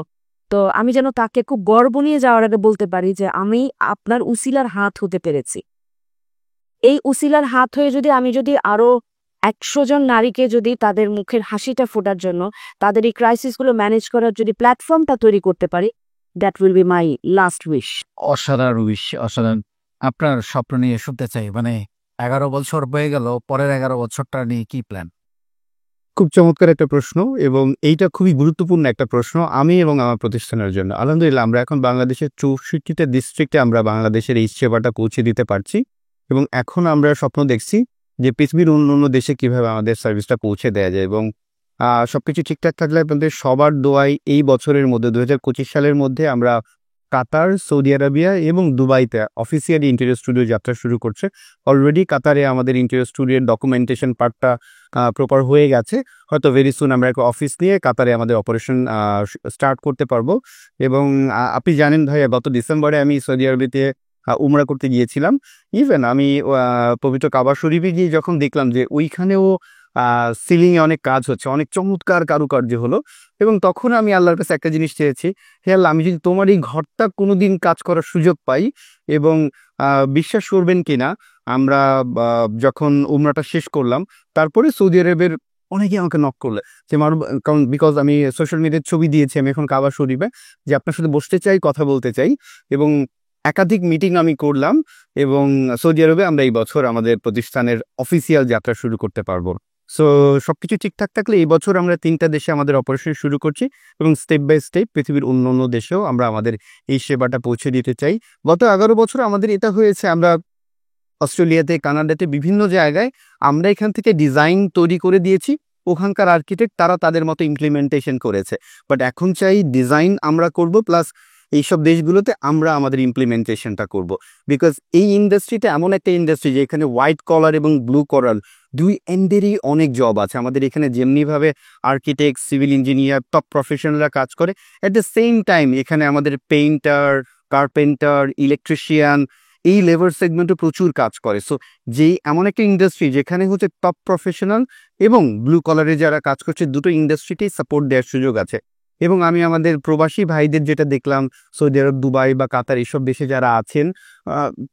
তো আমি যেন তাকে খুব গর্ব নিয়ে যাওয়ার আগে বলতে পারি যে আমি আপনার উসিলার হাত হতে পেরেছি। এই উসিলার হাত হয়ে আমি যদি আরো 100 জন নারীকে যদি তাদের মুখের হাসিটা ফোটার জন্য, তাদের এই ক্রাইসিসগুলো ম্যানেজ করার যদি প্ল্যাটফর্মটা তৈরি করতে পারি, that will be my last wish. অসাধারণ উইশ, অসাধারণ। আপনার স্বপ্ন নিয়ে শুনতে চাই, মানে 11 বছর হয়ে গেল, পরের 11 বছরটা নিয়ে কি প্ল্যান? খুব চমৎকার একটা প্রশ্ন, এবং এইটা খুবই গুরুত্বপূর্ণ একটা প্রশ্ন আমি এবং আমার প্রতিষ্ঠানের জন্য। আলহামদুলিল্লাহ, আমরা এখন বাংলাদেশের 64টা ডিস্ট্রিক্টে আমরা বাংলাদেশের এই সেবাটা পৌঁছে দিতে পারছি, এবং এখন আমরা স্বপ্ন দেখছি যে পৃথিবীর অন্য দেশে কিভাবে আমাদের সার্ভিসটা পৌঁছে দেওয়া যায়। এবং সবকিছু ঠিকঠাক থাকলে আপনাদের সবার দোয়ায় এই বছরের মধ্যে 2025 সালের মধ্যে আমরা কাতার, সৌদি আরবিয়া এবং দুবাইতে অফিসিয়ালি ইন্টেরিয়র স্টুডিও যাত্রা শুরু করছে। অলরেডি কাতারে আমাদের ইন্টেরিয়র স্টুডিওর ডকুমেন্টেশন পার্টটা প্রপার হয়ে গেছে। হয়তো ভেরি সুন আমরা একটা অফিস নিয়ে কাতারে আমাদের অপারেশন স্টার্ট করতে পারবো। এবং আপনি জানেন ভাইয়া, গত ডিসেম্বরে আমি সৌদি আরবিতে উমরা করতে গিয়েছিলাম। ইভেন আমি পবিত্র কাবা শরীফে গিয়ে যখন দেখলাম যে ওইখানেও সিলিংয়ে অনেক কাজ হচ্ছে, অনেক চমৎকার কারুকার্য হলো। এবং তখন আমি আল্লাহর কাছে একটা জিনিস চেয়েছি, হে আল্লাহ, আমি যদি তোমার এই ঘরটা কোনোদিন কাজ করার সুযোগ পাই, এবং বিশ্বাস করবেন কিনা, আমরা যখন উমরাটা শেষ করলাম, তারপরে সৌদি আরবের অনেকেই আমাকে নক করলে যে কারণ বিকজ আমি সোশ্যাল মিডিয়ার ছবি দিয়েছি আমি এখন কাবা শরীফে, যে আপনার সাথে বসতে চাই, কথা বলতে চাই। এবং একাধিক মিটিং আমি করলাম, এবং সৌদি আরবে আমরা এই বছর আমাদের প্রতিষ্ঠানের অফিসিয়াল যাত্রা শুরু করতে পারবো। সো সবকিছু ঠিকঠাক থাকলে এই বছর আমরা 3টা দেশে আমাদের অপারেশন শুরু করছি, এবং স্টেপ বাই স্টেপ পৃথিবীর অন্য দেশেও আমরা আমাদের এই সেবাটা পৌঁছে দিতে চাই। গত 11 বছর আমাদের এটা হয়েছে, আমরা অস্ট্রেলিয়াতে, কানাডাতে, বিভিন্ন জায়গায় আমরা এখান থেকে ডিজাইন তৈরি করে দিয়েছি, ওখানকার আর্কিটেক্ট তারা তাদের মতো ইমপ্লিমেন্টেশন করেছে। বাট এখন চাই ডিজাইন আমরা করব, প্লাস এইসব দেশগুলোতে আমরা আমাদের ইমপ্লিমেন্টেশনটা করব। বিকজ এই ইন্ডাস্ট্রিটা এমন একটা ইন্ডাস্ট্রি যে এখানে হোয়াইট কলার এবং ব্লু কলার দুই এন্ডেরই অনেক জব আছে। আমাদের এখানে যেমনিভাবে আর্কিটেক্ট, সিভিল ইঞ্জিনিয়ার, টপ প্রফেশনালরা কাজ করে, অ্যাট দ্য সেম টাইম এখানে আমাদের পেইন্টার, কার্পেন্টার, ইলেকট্রিশিয়ান, এই লেবার সেগমেন্টে প্রচুর কাজ করে। সো যেই এমন একটা ইন্ডাস্ট্রি যেখানে হচ্ছে টপ প্রফেশনাল এবং ব্লু কলারে যারা কাজ করছে, দুটো ইন্ডাস্ট্রিতেই সাপোর্ট দেওয়ার সুযোগ আছে। এবং আমি আমাদের প্রবাসী ভাইদের যেটা দেখলাম, সৌদি আরব, দুবাই বা কাতার, এইসব দেশে যারা আছেন,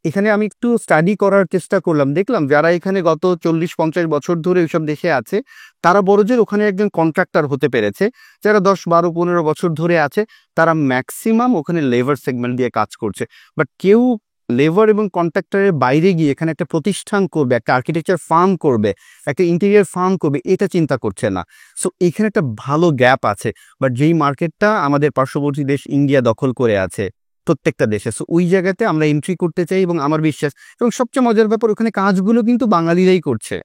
এখানে আমি একটু স্টাডি করার চেষ্টা করলাম, দেখলাম যারা এখানে গত 40-50 বছর ধরে এইসব দেশে আছে, তারা বড়জোর ওখানে একজন কন্ট্রাক্টর হতে পেরেছে। যারা 10-12-15 বছর ধরে আছে, তারা ম্যাক্সিমাম ওখানে লেবার সেগমেন্ট দিয়ে কাজ করছে। বাট কেউ লেবার এবং কন্ট্রাক্টরের বাইরে গিয়ে এখানে একটা প্রতিষ্ঠান করবে, একটা আর্কিটেকচার ফার্ম করবে, একটা ইন্টেরিয়ার ফার্ম করবে, এটা চিন্তা করছে না। সো এখানে একটা ভালো গ্যাপ আছে। বাট যেই মার্কেটটা আমাদের পার্শ্ববর্তী দেশ ইন্ডিয়া দখল করে আছে প্রত্যেকটা দেশে, সো ওই জায়গাতে আমরা এন্ট্রি করতে চাই। এবং আমার বিশ্বাস, এবং সবচেয়ে মজার ব্যাপার, ওখানে কাজগুলো কিন্তু বাঙালিরাই করছে।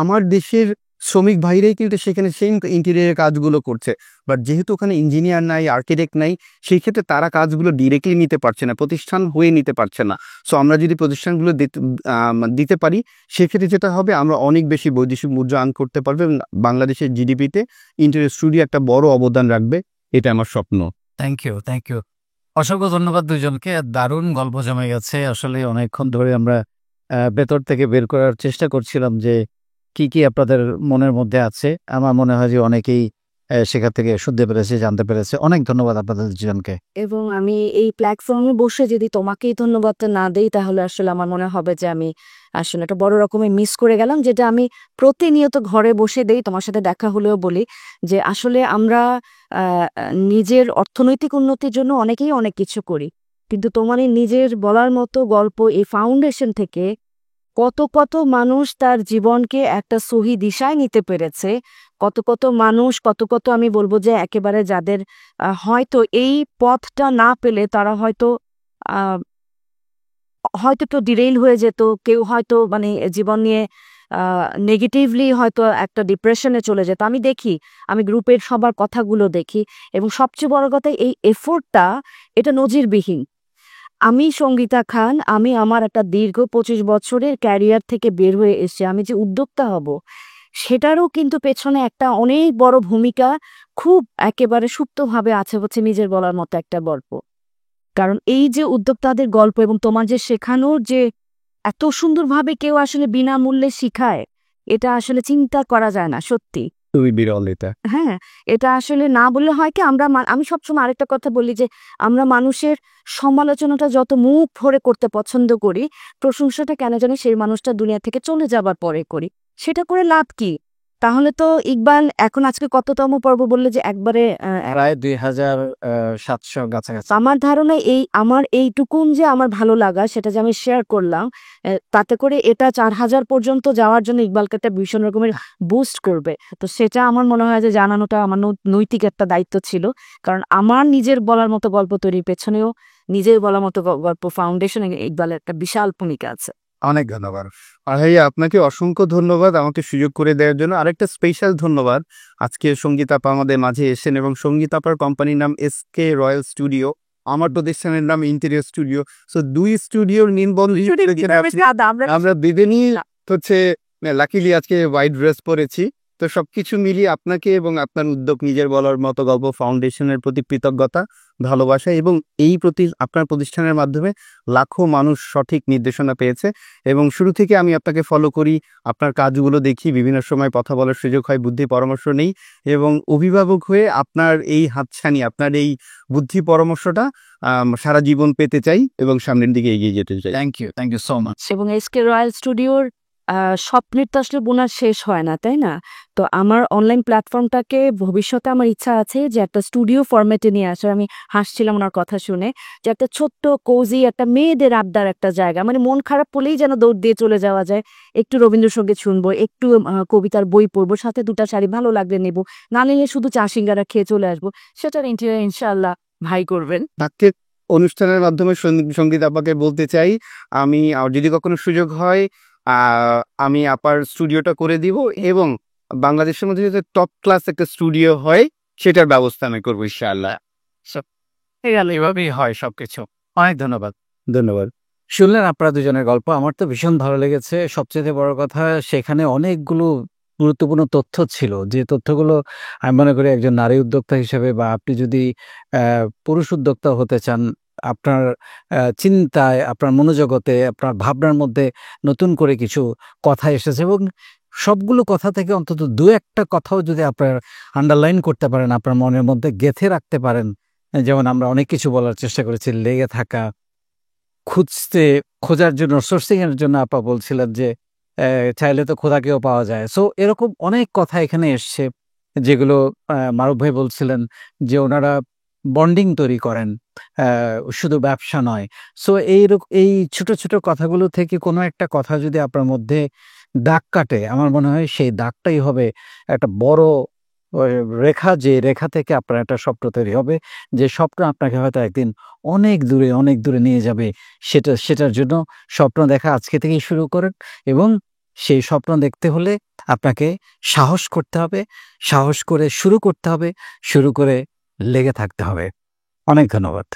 আমার দেশের শ্রমিক ভাইরাই কিন্তু সেখানে সেই ইন্টেরিয়ারের কাজগুলো করছে। বাট যেহেতু ওখানে ইঞ্জিনিয়ার নাই, আর্কিটেক্ট নাই, সেই ক্ষেত্রে তারা কাজগুলো ডিরেক্টলি নিতে পারছে না, প্রতিষ্ঠান হয়ে নিতে পারছে না। সো আমরা যদি প্রতিষ্ঠানগুলো দিতে পারি, সেক্ষেত্রে যেটা হবে, আমরা অনেক বেশি বৈদেশিক মুদ্রা আর্ন করতে পারবো, এবং বাংলাদেশের জিডিপিতে ইন্টেরিয়র স্টুডিও একটা বড় অবদান রাখবে। এটা আমার স্বপ্ন। Thank you. অসংখ্য ধন্যবাদ দুইজনকে। দারুণ গল্প জমে গেছে। আসলে অনেকক্ষণ ধরে আমরা ভেতর থেকে বের করার চেষ্টা করছিলাম যে কি কি আপনাদের মনের মধ্যে আছে। আমার মনে হয় যে অনেকেই সেখান থেকে শুনতে পেরেছে, জানতে পেরেছে। অনেক ধন্যবাদ আপনাদের দুজনকে। এবং আমি এই প্ল্যাটফর্মে বসে যদি তোমাকেই ধন্যবাদটা না দেই, তাহলে আসলে আমার মনে হবে যে আমি আসলে একটা বড় রকমের মিস করে গেলাম, যেটা আমি প্রতিনিয়ত ঘরে বসে দেই। তোমার সাথে দেখা হলেও বলি যে আসলে আমরা নিজের অর্থনৈতিক উন্নতির জন্য অনেকেই অনেক কিছু করি, কিন্তু তোমার এই নিজের বলার মতো গল্প, এই ফাউন্ডেশন থেকে কত কত মানুষ তার জীবনকে একটা সহি দিশায় নিতে পেরেছে, কত কত মানুষ, কত কত আমি বলবো যে একেবারে যাদের হয়তো এই পথটা না পেলে তারা হয়তো হয়তো একটু ডিরেইল হয়ে যেত, কেউ হয়তো মানে জীবন নিয়ে নেগেটিভলি হয়তো একটা ডিপ্রেশনে চলে যেত। আমি দেখি, আমি গ্রুপের সবার কথাগুলো দেখি, এবং সবচেয়ে বড় কথা এই এফোর্টটা, এটা নজিরবিহীন। আমি সঙ্গীতা খান, আমি আমার একটা দীর্ঘ 25 বছরের ক্যারিয়ার থেকে বের হয়ে এসে আমি যে উদ্যোক্তা হব, সেটারও কিন্তু পেছনে একটা অনেক বড় ভূমিকা খুব একেবারে সুপ্তভাবে আছে, হচ্ছে নিজের বলার মতো একটা গল্প। কারণ এই যে উদ্যোক্তাদের গল্প এবং তোমার যে শেখানোর যে এত সুন্দরভাবে কেউ আসলে বিনামূল্যে শিখায়, এটা আসলে চিন্তা করা যায় না সত্যি। খুবই বিরল এটা। হ্যাঁ, এটা আসলে না বললে হয় কি, আমি সবসময় আরেকটা কথা বলি যে আমরা মানুষের সমালোচনাটা যত মুখ ভরে করতে পছন্দ করি, প্রশংসাটা কেন জানি সেই মানুষটা দুনিয়া থেকে চলে যাবার পরে করি। সেটা করে লাভ কি? তাহলে তো ইকবাল এখন আজকে কততম পর্ব বললে যে একবারে প্রায় 2700 কাছাকাছি। আমার ধারণা আমার এইটুকুন যে আমার ভালো লাগা, সেটা যে আমি শেয়ার করলাম, তাতে করে এটা 4000 পর্যন্ত যাওয়ার জন্য ইকবালকে একটা ভীষণ রকমের বুস্ট করবে। তো সেটা আমার মনে হয় যে জানানোটা আমার নৈতিক একটা দায়িত্ব ছিল। কারণ আমার নিজের বলার মতো গল্প তৈরির পেছনেও নিজের বলার মতো গল্প ফাউন্ডেশন ইকবালের একটা বিশাল ভূমিকা আছে। অনেক ধন্যবাদ। আর ভাইয়া, আপনাকে অসংখ্য ধন্যবাদ আমাকে সুযোগ করে দেওয়ার জন্য। আরেকটা স্পেশাল ধন্যবাদ, আজকে সঙ্গীত আপা আমাদের মাঝে এসেছেন, এবং সঙ্গীত আপার কোম্পানির নাম এসকে রয়্যাল স্টুডিও, আমার প্রতিষ্ঠানের নাম ইন্টেরিয়র স্টুডিও। সো দুই স্টুডিওর আমরা দুজনই হচ্ছে লাকিলি আজকে হোয়াইট ড্রেস পরেছি, তো সবকিছু মিলিয়ে আপনাকে এবং আপনার উদ্যোগ নিজের বলার মতো গল্প ফাউন্ডেশনের প্রতি কৃতজ্ঞতা, ভালোবাসা এবং আপনার প্রতিষ্ঠানের মাধ্যমে লাখো মানুষ সঠিক নির্দেশনা পেয়েছে এবং শুরু থেকে আমি আপনাকে ফলো করি, আপনার কাজগুলো দেখি, বিভিন্ন সময় কথা বলার সুযোগ হয়, বুদ্ধি পরামর্শ নেই এবং অভিভাবক হয়ে আপনার এই হাতছানি, আপনার এই বুদ্ধি পরামর্শটা সারা জীবন পেতে চাই এবং সামনের দিকে এগিয়ে যেতে চাই। Thank you so much. এবং এসকে রয়্যাল স্টুডিওর স্বপ্নের তো আসলে বোনার শেষ হয় না, তাই না? তো আমার অনলাইন প্ল্যাটফর্মটাকে ভবিষ্যতে আমার ইচ্ছা আছে যে একটা স্টুডিও ফরম্যাটে নিয়ে আসা। আমি হাসছিলাম ওনার কথা শুনে, যে একটা ছোট্ট কোজি একটা মেয়েদের আড্ডার একটা জায়গা, মানে মন খারাপ হলেই যেন দৌড় দিয়ে চলে যাওয়া যায়, একটু রবীন্দ্রসঙ্গীত শুনবো, একটু কবিতার বই পড়বো, সাথে দুটা শাড়ি ভালো লাগলে নেবো, না নিলে শুধু চা সিঙ্গারা খেয়ে চলে আসবো। সেটার ইন্টেরিয়র ইনশাআল্লাহ ভাই করবেন। আজকের অনুষ্ঠানের মাধ্যমে সঙ্গীত আপাকে বলতে চাই, আমি যদি কখনো সুযোগ হয় আমি আপার স্টুডিওটা করে দিব এবং বাংলাদেশের মধ্যে যাতে টপ ক্লাস একটা স্টুডিও হয় সেটার ব্যবস্থা আমি করবো ইনশাআল্লাহ। এভাবেই হয় সবকিছু। অনেক ধন্যবাদ। ধন্যবাদ। শুনলেন আপনারা দুজনের গল্প, আমার তো ভীষণ ভালো লেগেছে। সবচেয়ে বড় কথা, সেখানে অনেকগুলো গুরুত্বপূর্ণ তথ্য ছিল, যে তথ্যগুলো আমি মনে করি একজন নারী উদ্যোক্তা হিসেবে, বা আপনি যদি পুরুষ উদ্যোক্তা হতে চান, আপনার চিন্তায়, আপনার মনোজগতে, আপনার ভাবনার মধ্যে নতুন করে কিছু কথা এসেছে, এবং সবগুলো কথা থেকে অন্তত দু একটা কথাও যদি আপনার আন্ডারলাইন করতে পারেন, আপনার মনের মধ্যে গেঁথে রাখতে পারেন। যেমন আমরা অনেক কিছু বলার চেষ্টা করেছি, লেগে থাকা, খোঁজার জন্য, সোর্সিং এর জন্য আপা বলছিলেন যে চাইলে তো খোদাকেও পাওয়া যায়। সো এরকম অনেক কথা এখানে এসছে, যেগুলো মারুফ ভাই বলছিলেন যে ওনারা বন্ডিং তৈরি করেন, শুধু ব্যবসা নয়। সো এই ছোট ছোট কথাগুলো থেকে কোনো একটা কথা যদি আপনার মধ্যে দাগ কাটে, আমার মনে হয় সেই দাগটাই হবে একটা বড় রেখা, যে রেখা থেকে আপনার একটা স্বপ্ন তৈরি হবে, যে স্বপ্ন আপনাকে হয়তো একদিন অনেক দূরে নিয়ে যাবে। সেটার জন্য স্বপ্ন দেখা আজকে থেকেই শুরু করেন, এবং সেই স্বপ্ন দেখতে হলে আপনাকে সাহস করতে হবে, সাহস করে শুরু করতে হবে, শুরু করে লেগে থাকতে হবে। অনেক ধন্যবাদ।